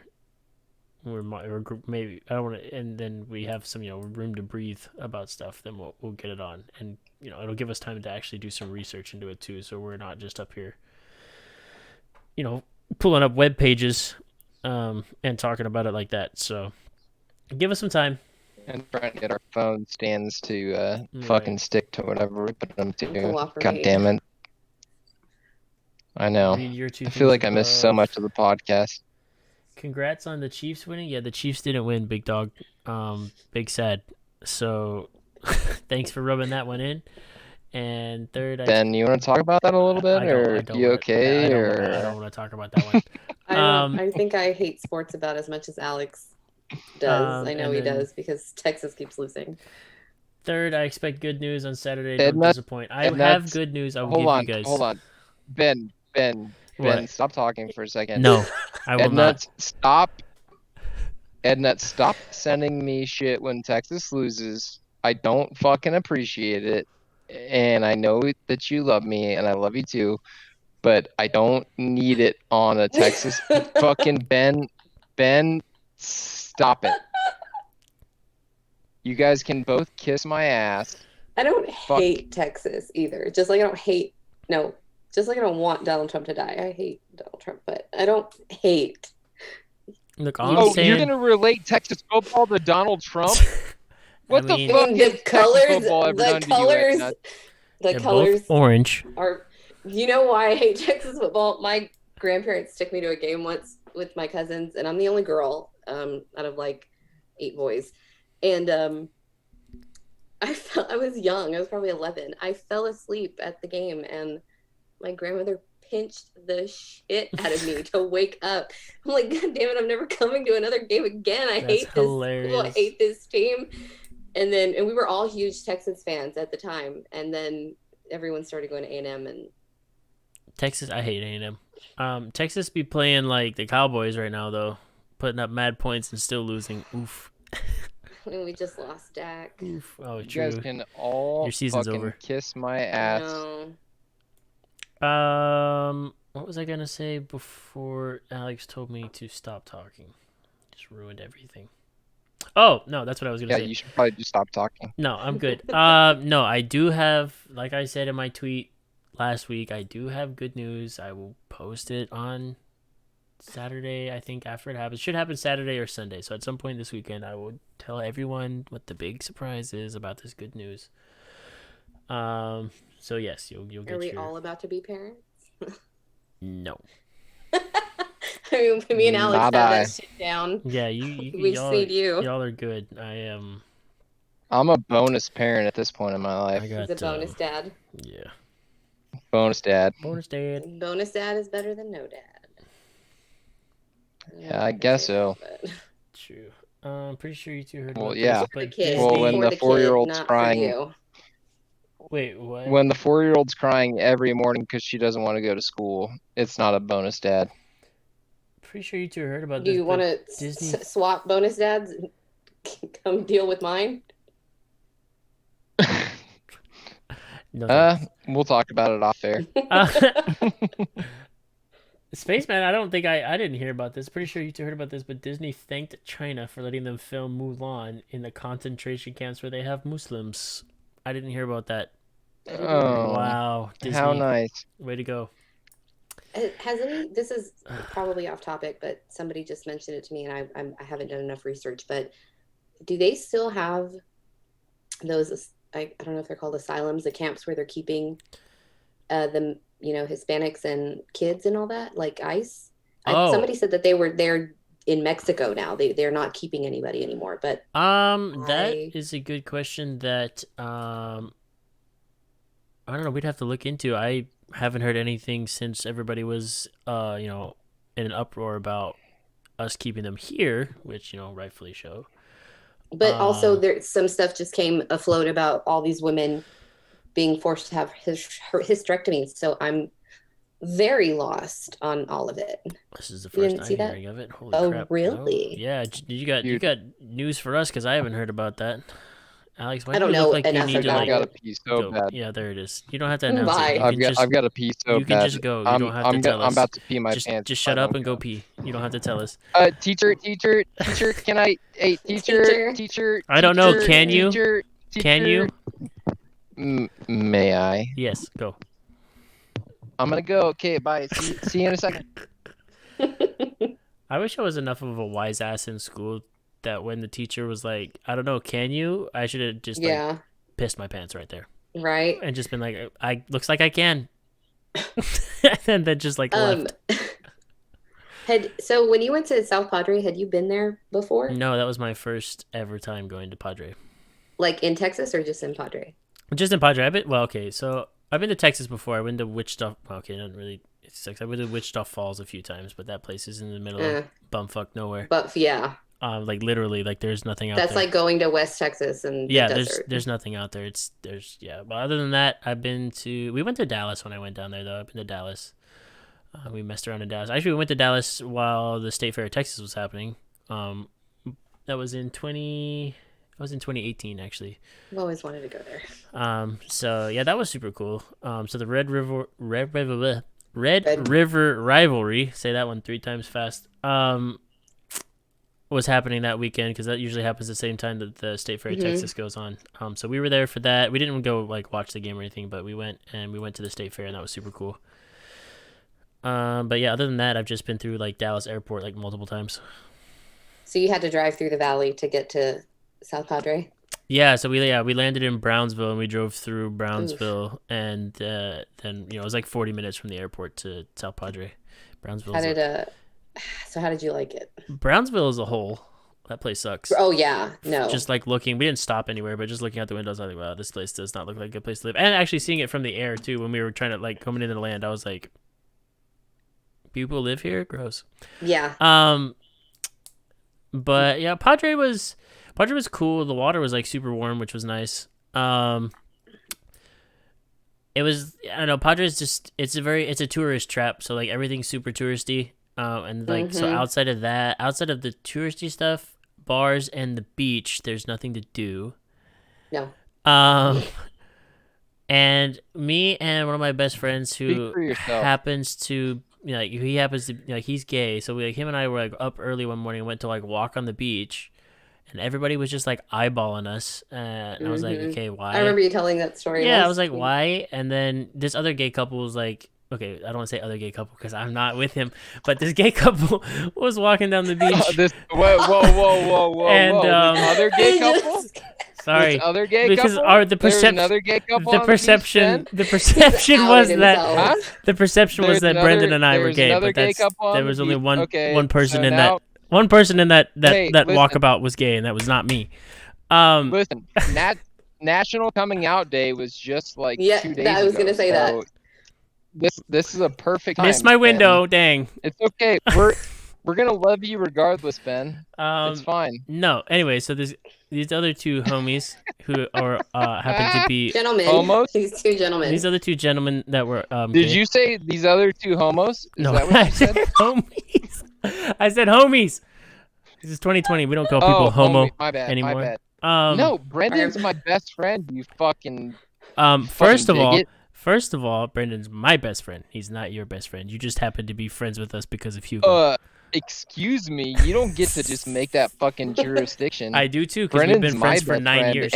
Speaker 1: maybe I don't want to, and then we have some room to breathe about stuff, then we'll get it on, and it'll give us time to actually do some research into it too, so we're not just up here pulling up web pages and talking about it like that. So give us some time.
Speaker 3: And trying to get our phone stands to fucking stick to whatever we put them to.
Speaker 2: Cooperate.
Speaker 3: God damn it. I know. I feel like I missed so much of the podcast.
Speaker 1: Congrats on the Chiefs winning. Yeah, the Chiefs didn't win, big dog. Big sad. So thanks for rubbing that one in. And third,
Speaker 3: Ben, you want to talk about that a little bit, or you okay?
Speaker 1: I don't want to talk about that one.
Speaker 2: I think I hate sports about as much as Alex does. I know he does because Texas keeps losing.
Speaker 1: Third, I expect good news on Saturday. Don't disappoint. I have good news. I will give you guys.
Speaker 3: Hold on. Ben, stop talking for a second.
Speaker 1: No, I will not.
Speaker 3: Ednuts, stop sending me shit when Texas loses. I don't fucking appreciate it. And I know that you love me, and I love you too, but I don't need it on a Texas. Fucking Ben, stop it. You guys can both kiss my ass.
Speaker 2: I don't hate Texas either. Just like I don't want Donald Trump to die. I hate Donald Trump, but I don't hate.
Speaker 1: Look, all I'm saying...
Speaker 3: you're gonna relate Texas football to Donald Trump? What the fuck
Speaker 2: the colors, the colors
Speaker 1: orange.
Speaker 2: Are, why I hate Texas football? My grandparents took me to a game once with my cousins, and I'm the only girl out of like 8 boys. And I was young. I was probably 11. I fell asleep at the game, and my grandmother pinched the shit out of me to wake up. I'm like, God damn it, I'm never coming to another game again. I hate this school. I hate this team. And we were all huge Texans fans at the time. And then everyone started going to A&M and
Speaker 1: Texas. I hate A&M. Texas be playing like the Cowboys right now though, putting up mad points and still losing. Oof.
Speaker 2: And we just lost Dak.
Speaker 1: Oof. Oh,
Speaker 3: You
Speaker 1: true.
Speaker 3: guys can all
Speaker 1: Your season's
Speaker 3: fucking
Speaker 1: over.
Speaker 3: kiss my ass.
Speaker 2: No.
Speaker 1: What was I gonna say before Alex told me to stop talking? Just ruined everything. Oh no, that's what I was gonna say.
Speaker 3: Yeah, you should probably just stop talking.
Speaker 1: No, I'm good. No, I do have, like I said in my tweet last week, I do have good news. I will post it on Saturday, I think, after it happens. It should happen Saturday or Sunday. So at some point this weekend, I will tell everyone what the big surprise is about this good news. So yes, you'll get.
Speaker 2: Are we all about to be parents?
Speaker 1: No.
Speaker 2: I mean, me and Alex have that shit down.
Speaker 1: Yeah,
Speaker 2: we just need you.
Speaker 1: Y'all are good. I am.
Speaker 3: I'm a bonus parent at this point in my life.
Speaker 2: He's a bonus dad.
Speaker 1: Yeah.
Speaker 3: Bonus dad.
Speaker 1: Bonus dad.
Speaker 2: Bonus dad is better than no dad.
Speaker 3: Yeah, I guess so.
Speaker 1: True. I'm pretty sure you two heard
Speaker 3: Well,
Speaker 1: about
Speaker 3: yeah.
Speaker 1: this, but
Speaker 2: Kid,
Speaker 3: well, when the 4-year-old's
Speaker 2: not
Speaker 3: crying,
Speaker 1: wait, what?
Speaker 3: when the 4-year-old's crying every morning because she doesn't want to go to school, it's not a bonus dad.
Speaker 1: Pretty sure you two heard about
Speaker 2: Do
Speaker 1: this.
Speaker 2: you want to swap bonus dads? Come deal with mine.
Speaker 1: No,
Speaker 3: we'll talk about it off air.
Speaker 1: Spaceman, I don't think I didn't hear about this. Pretty sure you two heard about this, but Disney thanked China for letting them film Mulan in the concentration camps where they have Muslims. I didn't hear about that.
Speaker 3: Oh,
Speaker 1: wow, Disney.
Speaker 3: How nice.
Speaker 1: Way to go.
Speaker 2: This is probably off topic, but somebody just mentioned it to me, and I haven't done enough research, but do they still have those, I don't know if they're called asylums, the camps where they're keeping the Hispanics and kids and all that, like ICE? Somebody said that they're in Mexico now. They're not keeping anybody anymore, but
Speaker 1: that is a good question that I don't know, we'd have to look into. I haven't heard anything since everybody was in an uproar about us keeping them here, which rightfully so.
Speaker 2: But also there's some stuff just came afloat about all these women being forced to have hysterectomies. So I'm very lost on all of it.
Speaker 1: This is the first I'm hearing of it. Holy crap.
Speaker 2: Oh, really?
Speaker 1: No? Yeah, you got news for us, because I haven't heard about that. Alex, why
Speaker 2: I
Speaker 1: do
Speaker 2: don't
Speaker 1: you
Speaker 2: know
Speaker 1: look like you
Speaker 2: enough
Speaker 1: need to
Speaker 2: about
Speaker 3: I've got a pee so
Speaker 1: go?
Speaker 3: bad.
Speaker 1: Yeah, there it is. You don't have to announce
Speaker 2: Bye.
Speaker 1: it.
Speaker 3: I've got a pee so bad.
Speaker 1: You can just go. You don't have to tell us.
Speaker 3: I'm about to pee my pants.
Speaker 1: Just shut up and go pee. You don't have to tell us.
Speaker 3: Teacher, can I? Hey, teacher.
Speaker 1: I don't know. Can you?
Speaker 3: Teacher,
Speaker 1: Can you?
Speaker 3: May I?
Speaker 1: Yes, go.
Speaker 3: I'm gonna go. Okay, bye. See you in a second.
Speaker 1: I wish I was enough of a wise ass in school that when the teacher was like, I don't know, can you? I should have just pissed my pants right there.
Speaker 2: Right.
Speaker 1: And just been like, looks like I can. And then just like left.
Speaker 2: So when you went to South Padre, had you been there before?
Speaker 1: No, that was my first ever time going to Padre.
Speaker 2: Like in Texas or just in Padre?
Speaker 1: Just in Padre. So I've been to Texas before. I went to Wichita. Okay, not really. I've been to Wichita Falls a few times, but that place is in the middle of bumfuck nowhere.
Speaker 2: But yeah.
Speaker 1: Like literally, like there's nothing out there.
Speaker 2: That's like going to West Texas and the desert.
Speaker 1: there's nothing out there. But other than that, we went to Dallas when I went down there though. I've been to Dallas. We messed around in Dallas. Actually, we went to Dallas while the State Fair of Texas was happening. That was in 2018 actually.
Speaker 2: I've always wanted to go there.
Speaker 1: So yeah, that was super cool. So the Red River rivalry, say that one 3 times fast, was happening that weekend, because that usually happens the same time that the State Fair of Texas goes on. So we were there for that. We didn't go like watch the game or anything, but we went to the State Fair, and that was super cool. But yeah, other than that, I've just been through like Dallas Airport like multiple times.
Speaker 2: So you had to drive through the valley to get to South Padre?
Speaker 1: Yeah, so we landed in Brownsville, and we drove through Brownsville. Oof. And then it was like 40 minutes from the airport to South Padre. Brownsville.
Speaker 2: So how did you like it?
Speaker 1: Brownsville as a whole, that place sucks.
Speaker 2: Oh yeah, no.
Speaker 1: Just like looking, we didn't stop anywhere, but just looking out the windows, I was like, wow, this place does not look like a good place to live. And actually seeing it from the air too, when we were trying to like coming into the land, I was like, people live here. Gross.
Speaker 2: Yeah.
Speaker 1: But yeah, Padre was cool. The water was like super warm, which was nice. It was, I don't know, Padre's just it's a tourist trap, so like everything's super touristy. And like so outside of the touristy stuff, bars and the beach, there's nothing to do.
Speaker 2: No.
Speaker 1: And me and one of my best friends who happens to he's gay, so him and I were like up early one morning and went to like walk on the beach, and everybody was just like eyeballing us, and I was like, okay, why?
Speaker 2: I remember you telling that story.
Speaker 1: Yeah, I was like, why? And then this other gay couple was like, okay, I don't want to say other gay couple because I'm not with him, but this gay couple was walking down the beach.
Speaker 3: Whoa!
Speaker 1: And
Speaker 3: other gay couple.
Speaker 1: Sorry,
Speaker 3: other gay
Speaker 1: because
Speaker 3: couple?
Speaker 1: the perception was that the perception was that Brendan and I were gay, but there was only one person in that walkabout was gay, and that was not me.
Speaker 3: Listen, National Coming Out Day was just like 2 days ago.
Speaker 2: I was gonna say that.
Speaker 3: This is a perfect time.
Speaker 1: Missed my window, dang.
Speaker 3: It's okay. We're gonna love you regardless, Ben. It's fine.
Speaker 1: No, anyway, so these other two homies who are happen to be
Speaker 2: gentlemen.
Speaker 3: Almost.
Speaker 2: These two gentlemen.
Speaker 1: These other two gentlemen that were
Speaker 3: Did
Speaker 1: gay.
Speaker 3: you say these other two homos? Is
Speaker 1: No,
Speaker 3: that what you said?
Speaker 1: homies. I said homies. This is 2020. We don't call people homo
Speaker 3: my bad,
Speaker 1: anymore.
Speaker 3: My bad. No, Brendan's my best friend. You fucking.
Speaker 1: First of all, Brendan's my best friend. He's not your best friend. You just happen to be friends with us because of Hugo.
Speaker 3: Excuse me. You don't get to just make that fucking jurisdiction.
Speaker 1: I do too, because we've been friends for 9 years.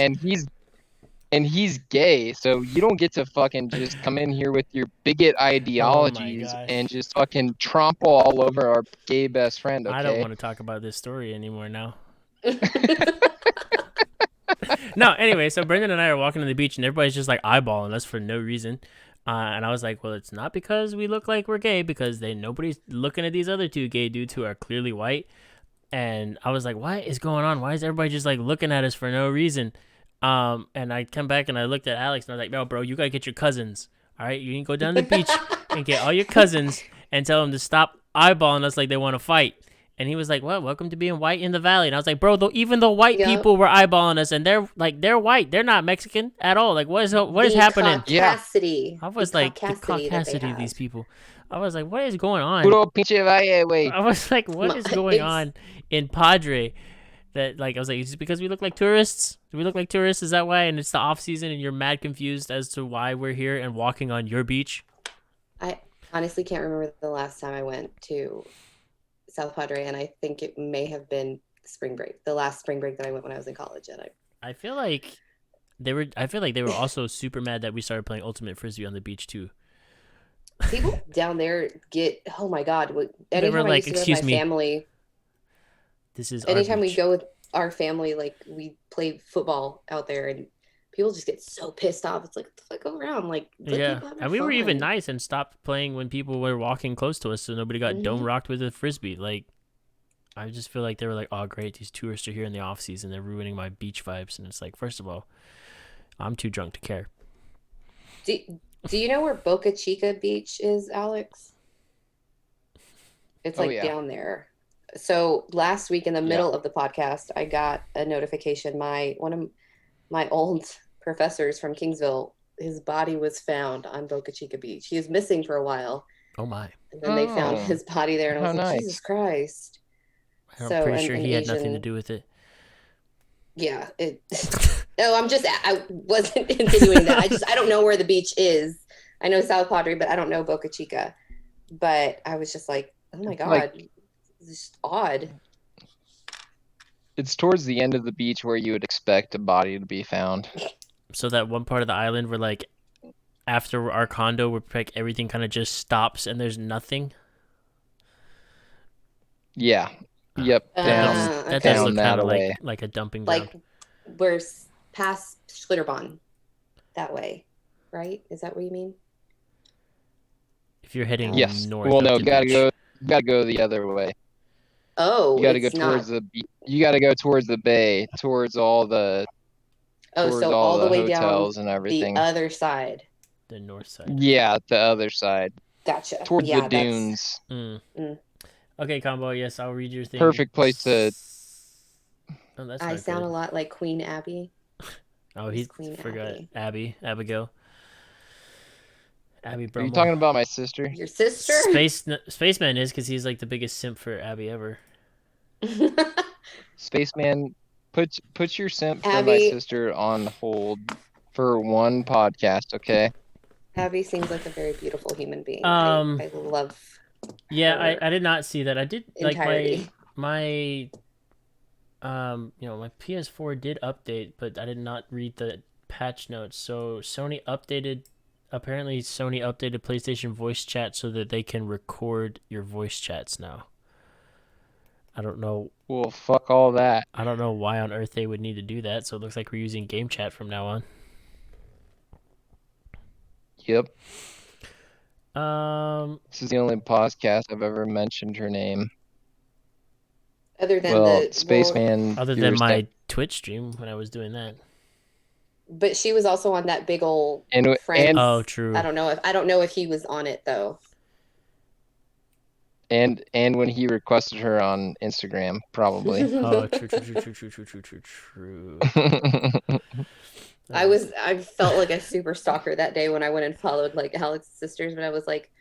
Speaker 3: And he's gay, so you don't get to fucking just come in here with your bigot ideologies and just fucking trample all over our gay best friend, okay?
Speaker 1: I don't want to talk about this story anymore now. No, anyway, so Brendan and I are walking on the beach, and everybody's just like eyeballing us for no reason. And I was like, well, it's not because we look like we're gay, because nobody's looking at these other two gay dudes who are clearly white. And I was like, what is going on? Why is everybody just like looking at us for no reason? And I come back and I looked at Alex and I was like, no, bro, you gotta get your cousins. All right, you can go down to the beach and get all your cousins and tell them to stop eyeballing us like they want to fight. And he was like, well, welcome to being white in the valley. And I was like, bro, even the white people were eyeballing us, and they're white. They're not Mexican at all. Like, what is happening?
Speaker 2: Caucasity.
Speaker 1: I was like, the caucasity of these people. I was like, what is going on? I was like, what is going on in Padre? That like, I was like, is it because we look like tourists? Do we look like tourists? Is that why? And it's the off season, and you're mad confused as to why we're here and walking on your beach?
Speaker 2: I honestly can't remember the last time I went to South Padre, and I think it may have been spring break, the last spring break that I went when I was in college. And
Speaker 1: I feel like they were also super mad that we started playing ultimate frisbee on the beach too.
Speaker 2: People down there get, oh my god!
Speaker 1: They were like, excuse me,
Speaker 2: family.
Speaker 1: This is
Speaker 2: anytime we go with our family, like we play football out there, and people just get so pissed off. It's like, what the fuck, go around, like,
Speaker 1: yeah. And we were even nice and stopped playing when people were walking close to us, so nobody got dome rocked with a frisbee. Like, I just feel like they were like, oh great, these tourists are here in the off season, they're ruining my beach vibes. And it's like, first of all, I'm too drunk to care.
Speaker 2: Do you know where Boca Chica Beach is, Alex? It's like down there. So last week in the middle of the podcast, I got a notification. One of my old professors from Kingsville, his body was found on Boca Chica Beach. He was missing for a while.
Speaker 1: Oh my!
Speaker 2: And then they found his body there, and I was like, Jesus Christ!
Speaker 1: I'm pretty sure he had nothing to do with it.
Speaker 2: Yeah. No, I wasn't insinuating that. I don't know where the beach is. I know South Padre, but I don't know Boca Chica. But I was just like, oh my god. It's just odd.
Speaker 3: It's towards the end of the beach where you would expect a body to be found.
Speaker 1: So that one part of the island where, like, after our condo, where like everything kind of just stops and there's nothing.
Speaker 3: Yeah. Yep.
Speaker 1: That does look kind of like a dumping ground.
Speaker 2: Like we're past Schlitterbahn, that way, right? Is that what you mean?
Speaker 1: If you're heading north.
Speaker 3: Well, no, gotta go the other way.
Speaker 2: Oh,
Speaker 3: you gotta go towards you gotta go towards the bay, towards all the
Speaker 2: all the way
Speaker 3: hotels
Speaker 2: down
Speaker 3: and everything.
Speaker 2: The other side.
Speaker 1: The north side.
Speaker 3: Yeah, the other side.
Speaker 2: Gotcha.
Speaker 3: towards
Speaker 2: Yeah,
Speaker 3: the dunes.
Speaker 1: Okay, Combo. Yes, I'll read your thing.
Speaker 3: Perfect place to.
Speaker 1: Oh, that's
Speaker 2: I
Speaker 1: not
Speaker 2: sound
Speaker 1: good.
Speaker 2: a lot like Queen Abby.
Speaker 1: Oh, he
Speaker 2: Queen
Speaker 1: forgot
Speaker 2: Abby.
Speaker 1: Abigail. Abby
Speaker 3: Are you
Speaker 1: Brummel.
Speaker 3: talking about my sister?
Speaker 2: Your sister?
Speaker 1: Spaceman is because he's like the biggest simp for Abby ever.
Speaker 3: Spaceman, put your simp for my
Speaker 2: Abby,
Speaker 3: sister on hold for one podcast, okay?
Speaker 2: Abby seems like a very beautiful human being. I love.
Speaker 1: Yeah,
Speaker 2: her
Speaker 1: I did not see that. I did
Speaker 2: entirety.
Speaker 1: like my my PS4 did update, but I did not read the patch notes. So apparently Sony updated PlayStation voice chat so that they can record your voice chats now. I don't know.
Speaker 3: Well, fuck all that.
Speaker 1: I don't know why on earth they would need to do that. So it looks like we're using game chat from now on.
Speaker 3: Yep.
Speaker 1: This
Speaker 3: is the only podcast I've ever mentioned her name.
Speaker 2: Other than
Speaker 3: Spaceman.
Speaker 1: Other than my Twitch stream when I was doing that.
Speaker 2: But she was also on that big old
Speaker 3: Friends.
Speaker 1: Oh, true.
Speaker 2: I don't know if he was on it though.
Speaker 3: And when he requested her on Instagram, probably.
Speaker 1: Oh, true.
Speaker 2: I felt like a super stalker that day when I went and followed like Alex's sisters, but I was like,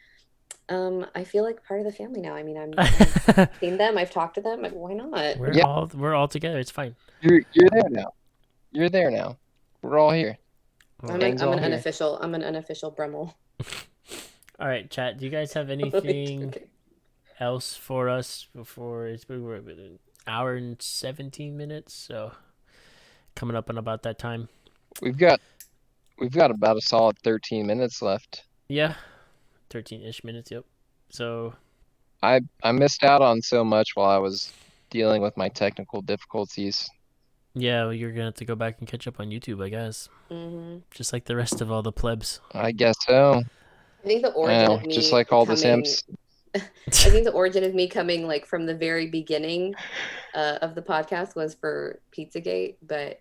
Speaker 2: I feel like part of the family now. I mean, I've seen them, I've talked to them. Like, why not?
Speaker 1: We're all together. It's fine.
Speaker 3: You're there now. You're there now. We're all here.
Speaker 2: I'm an unofficial Brummel.
Speaker 1: All right, chat. Do you guys have anything else for us before we're an hour and 17 minutes? So coming up on about that time.
Speaker 3: We've got about a solid 13 minutes left.
Speaker 1: Yeah. 13-ish minutes, yep. So
Speaker 3: I missed out on so much while I was dealing with my technical difficulties.
Speaker 1: Yeah, well, you're gonna have to go back and catch up on YouTube, I guess. Just like the rest of all the plebs.
Speaker 3: I guess so.
Speaker 2: I think the origin of me
Speaker 3: just like all the simps.
Speaker 2: I think the origin of me coming like from the very beginning of the podcast was for Pizzagate, but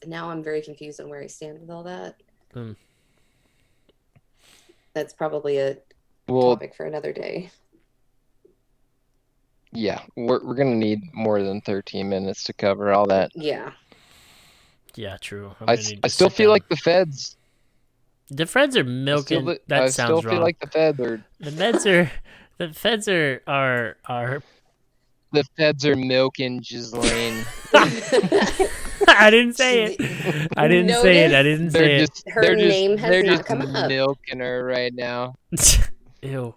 Speaker 2: now I'm very confused on where I stand with all that. That's probably a topic for another day.
Speaker 3: Yeah, we're gonna need more than 13 minutes to cover all that.
Speaker 2: Yeah.
Speaker 1: Yeah, true.
Speaker 3: I still feel like the feds.
Speaker 1: The feds are milking. That sounds wrong.
Speaker 3: I still feel like the feds are.
Speaker 1: The feds are. The feds are.
Speaker 3: The feds are milking Ghislaine.
Speaker 1: I didn't say it. I didn't say it.
Speaker 2: Her name has not come up.
Speaker 3: They're just milking her right now.
Speaker 1: Ew.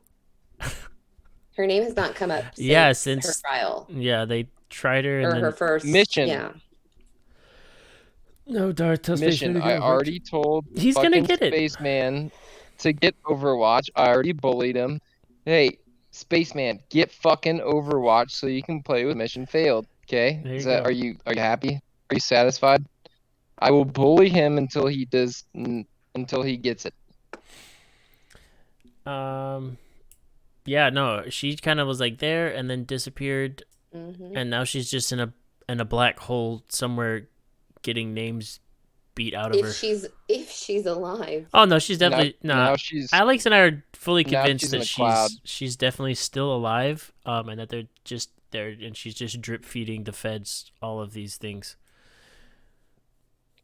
Speaker 2: Her name has not come up since her trial.
Speaker 1: Yeah, they tried her and
Speaker 2: her first
Speaker 3: mission.
Speaker 2: Yeah.
Speaker 1: No, Darth, tell
Speaker 3: mission. I already told
Speaker 1: he's gonna get it.
Speaker 3: Spaceman to get Overwatch. I already bullied him. Hey, Spaceman, get fucking Overwatch so you can play with Mission Failed. Okay? Are you happy? Are you satisfied? I will bully him until he gets it.
Speaker 1: Yeah, no, she kind of was like there and then disappeared, and now she's just in a black hole somewhere, getting names beat out of her.
Speaker 2: If she's alive.
Speaker 1: Oh no, she's definitely
Speaker 3: now
Speaker 1: Alex and I are fully convinced that she's definitely still alive, and that they're just there, and she's just drip feeding the feds all of these things.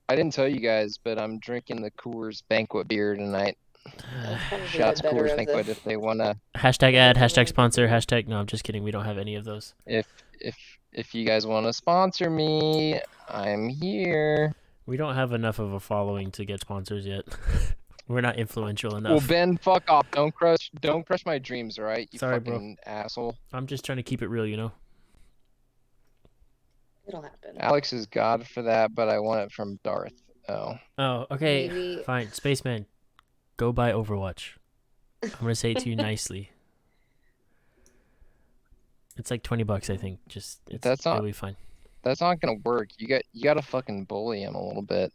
Speaker 3: I didn't tell you guys, but I'm drinking the Coors Banquet beer tonight. Shots Coors Banquet if they wanna.
Speaker 1: Hashtag ad, hashtag sponsor, hashtag. No, I'm just kidding. We don't have any of those.
Speaker 3: If you guys want to sponsor me, I'm here.
Speaker 1: We don't have enough of a following to get sponsors yet. We're not influential enough.
Speaker 3: Well, Ben, fuck off. Don't crush my dreams, all right? You
Speaker 1: Sorry,
Speaker 3: fucking asshole.
Speaker 1: I'm just trying to keep it real, you know?
Speaker 2: It'll happen.
Speaker 3: Alex is God for that, but I want it from Darth. Oh,
Speaker 1: okay.
Speaker 2: Maybe...
Speaker 1: Fine. Spaceman, go buy Overwatch. I'm going to say it to you nicely. It's like $20, I think. It'll be fine.
Speaker 3: That's not gonna work. You gotta fucking bully him a little bit.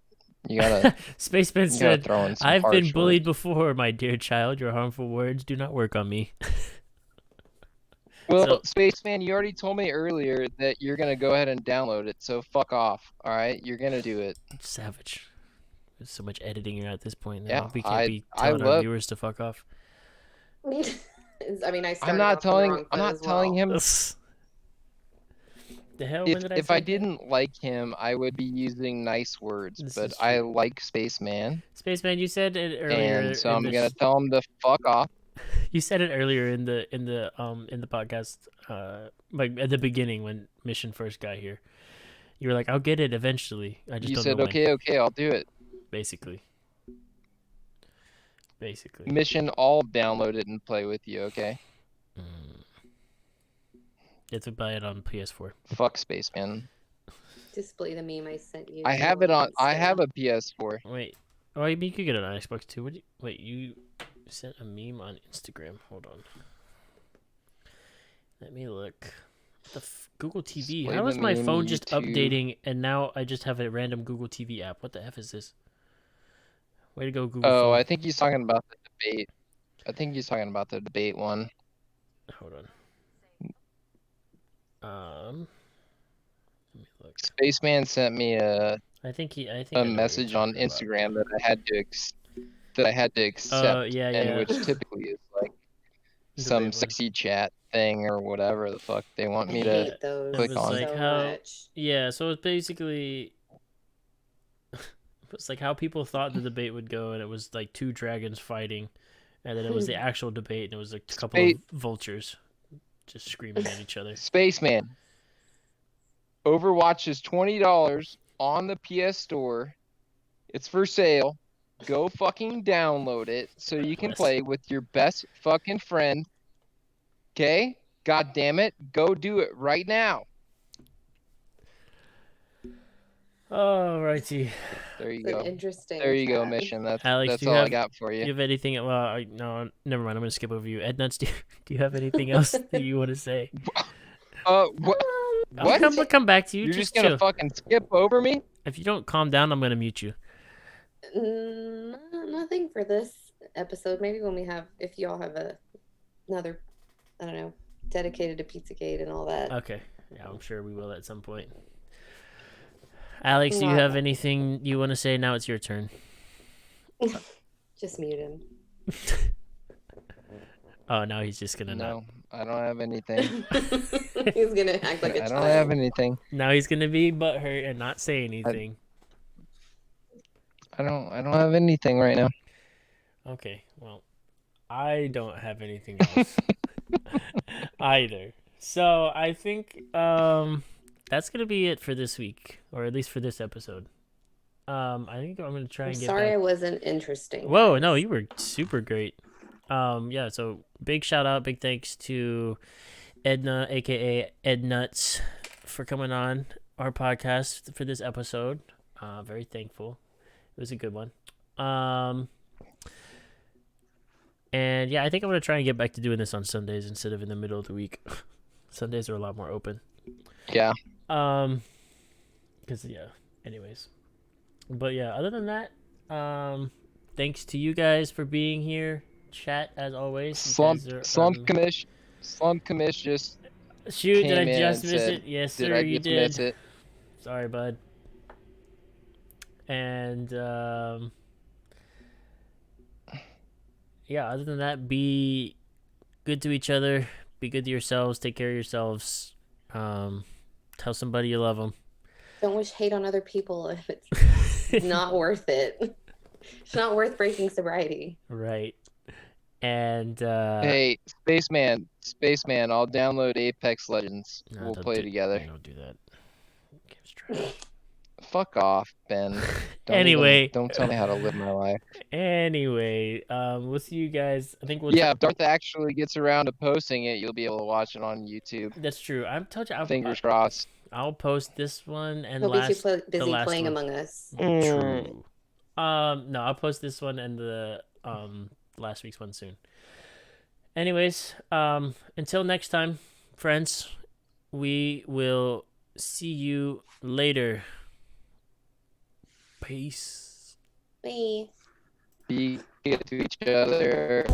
Speaker 3: You gotta.
Speaker 1: Spaceman said, "I've been bullied before, my dear child. Your harmful words do not work on me."
Speaker 3: Well, Spaceman, you already told me earlier that you're gonna go ahead and download it. So fuck off. All right, you're gonna do it.
Speaker 1: Savage. There's so much editing at this point now.
Speaker 3: Yeah,
Speaker 1: we can't be telling our viewers to fuck off.
Speaker 2: I mean, I started off on the wrong
Speaker 3: I'm
Speaker 2: foot
Speaker 3: not
Speaker 2: as
Speaker 3: telling
Speaker 2: well.
Speaker 3: him.
Speaker 1: The hell? When did I
Speaker 3: If
Speaker 1: say
Speaker 3: I
Speaker 1: that?
Speaker 3: didn't like him, I would be using nice words.
Speaker 1: This
Speaker 3: But
Speaker 1: is
Speaker 3: I
Speaker 1: true.
Speaker 3: like Spaceman,
Speaker 1: Spaceman, you said it earlier
Speaker 3: and so
Speaker 1: in
Speaker 3: I'm
Speaker 1: the
Speaker 3: gonna tell him to fuck off.
Speaker 1: you said it earlier in the podcast, like at the beginning when Mission first got here. You were like, "I'll get it eventually. I just
Speaker 3: You
Speaker 1: don't know
Speaker 3: said,
Speaker 1: when."
Speaker 3: okay, I'll do it.
Speaker 1: Basically.
Speaker 3: Mission, I'll download it and play with you, okay?
Speaker 1: Mm. You have to buy it on PS4.
Speaker 3: Fuck Spaceman.
Speaker 2: Display the meme I sent you.
Speaker 3: I have it on. I have
Speaker 2: Insta.
Speaker 3: a PS4.
Speaker 1: Wait. Oh, I mean, you could get it on Xbox too. Wait, you sent a meme on Instagram. Hold on. Let me look. Google TV.
Speaker 3: Display
Speaker 1: How
Speaker 3: the
Speaker 1: is my
Speaker 3: meme,
Speaker 1: phone just
Speaker 3: YouTube.
Speaker 1: updating and now I just have a random Google TV app? What the F is this? Way to go, Google
Speaker 3: Oh,
Speaker 1: phone.
Speaker 3: I think he's talking about the debate. I think he's talking about the debate one.
Speaker 1: Hold on. Let me look.
Speaker 3: Spaceman sent me a
Speaker 1: I think I know what
Speaker 3: message
Speaker 1: you're
Speaker 3: on
Speaker 1: talking about.
Speaker 3: Instagram that I had to accept,
Speaker 1: Yeah,
Speaker 3: and
Speaker 1: yeah.
Speaker 3: which typically is like
Speaker 1: Debate
Speaker 3: some
Speaker 1: one.
Speaker 3: sexy chat thing or whatever the fuck they want
Speaker 2: I
Speaker 3: me to
Speaker 2: hate those
Speaker 1: It
Speaker 3: click
Speaker 1: was
Speaker 3: on.
Speaker 1: like
Speaker 2: so
Speaker 1: how
Speaker 2: much.
Speaker 1: yeah, so it's basically it's like how people thought the debate would go, and it was like two dragons fighting, and then it was the actual debate, and it was like a couple of vultures just screaming at each other.
Speaker 3: Spaceman. Overwatch is $20 on the PS Store. It's for sale. Go fucking download it so you can
Speaker 1: Bless.
Speaker 3: play with your best fucking friend. Okay? God damn it. Go do it right now.
Speaker 1: Alrighty.
Speaker 3: There you
Speaker 2: It's an
Speaker 3: go.
Speaker 2: interesting
Speaker 3: There you go,
Speaker 2: chat.
Speaker 3: Mission.
Speaker 1: Alex,
Speaker 3: That's
Speaker 1: do you
Speaker 3: all I
Speaker 1: have
Speaker 3: got for
Speaker 1: do you
Speaker 3: you.
Speaker 1: have anything? Well, no, never mind. I'm gonna skip over you. Ednuts, do you have anything else that you want to say?
Speaker 3: What?
Speaker 1: I'll come back to you.
Speaker 3: You're
Speaker 1: Just
Speaker 3: just gonna
Speaker 1: chill.
Speaker 3: fucking skip over me?
Speaker 1: If you don't calm down, I'm gonna mute you.
Speaker 2: Nothing for this episode. Maybe when we have, if y'all have another, I don't know, dedicated to Pizzagate and all that.
Speaker 1: Okay. Yeah, I'm sure we will at some point. Alex, do you have anything you want to say? Now it's your turn.
Speaker 2: Just mute him.
Speaker 1: Oh, now he's just gonna
Speaker 3: No, I don't have anything.
Speaker 2: He's gonna act like a
Speaker 3: I
Speaker 2: child.
Speaker 3: don't have anything.
Speaker 1: Now he's gonna be butthurt and not say anything.
Speaker 3: I don't have anything right now.
Speaker 1: Okay, well, I don't have anything else either. So I think that's gonna be it for this week, or at least for this episode. I think I'm gonna try and get
Speaker 2: Sorry
Speaker 1: back.
Speaker 2: I wasn't interesting.
Speaker 1: Whoa, no, you were super great. Yeah, so big shout out, big thanks to Edna, aka Ednuts, for coming on our podcast for this episode. Very thankful. It was a good one. And yeah, I think I'm gonna try and get back to doing this on Sundays instead of in the middle of the week. Sundays are a lot more open.
Speaker 3: Yeah.
Speaker 1: Because yeah. Anyways, but yeah. Other than that, thanks to you guys for being here. Chat as always.
Speaker 3: Slump commish just
Speaker 1: shoot. Did I
Speaker 3: came in
Speaker 1: just
Speaker 3: and
Speaker 1: miss
Speaker 3: said,
Speaker 1: it? Yes,
Speaker 3: "Did
Speaker 1: sir.
Speaker 3: I
Speaker 1: You
Speaker 3: just
Speaker 1: did.
Speaker 3: miss it?"
Speaker 1: Sorry, bud. And yeah. Other than that, be good to each other. Be good to yourselves. Take care of yourselves. Tell somebody you love them.
Speaker 2: Don't wish hate on other people if it's not worth it. It's not worth breaking sobriety.
Speaker 1: Right. And
Speaker 3: Hey, Spaceman, I'll download Apex Legends.
Speaker 1: no,
Speaker 3: We'll
Speaker 1: don't
Speaker 3: play
Speaker 1: do-
Speaker 3: together.
Speaker 1: Don't do that. Game's trash.
Speaker 3: Fuck off, Ben.
Speaker 1: Anyway.
Speaker 3: Don't tell me how to live my life.
Speaker 1: Anyway, we'll see you guys. I think we'll.
Speaker 3: Yeah, if Darth actually gets around to posting it, you'll be able to watch it on YouTube.
Speaker 1: That's true. I'm touching.
Speaker 3: Fingers crossed.
Speaker 1: I'll post this one and
Speaker 2: He'll be
Speaker 1: last.
Speaker 2: too busy
Speaker 1: the last
Speaker 2: playing
Speaker 1: one.
Speaker 2: Among Us.
Speaker 1: True. No, I'll post this one and the last week's one soon. Anyways, until next time, friends, we will see you later. Peace.
Speaker 2: Bye.
Speaker 3: Be good to each other.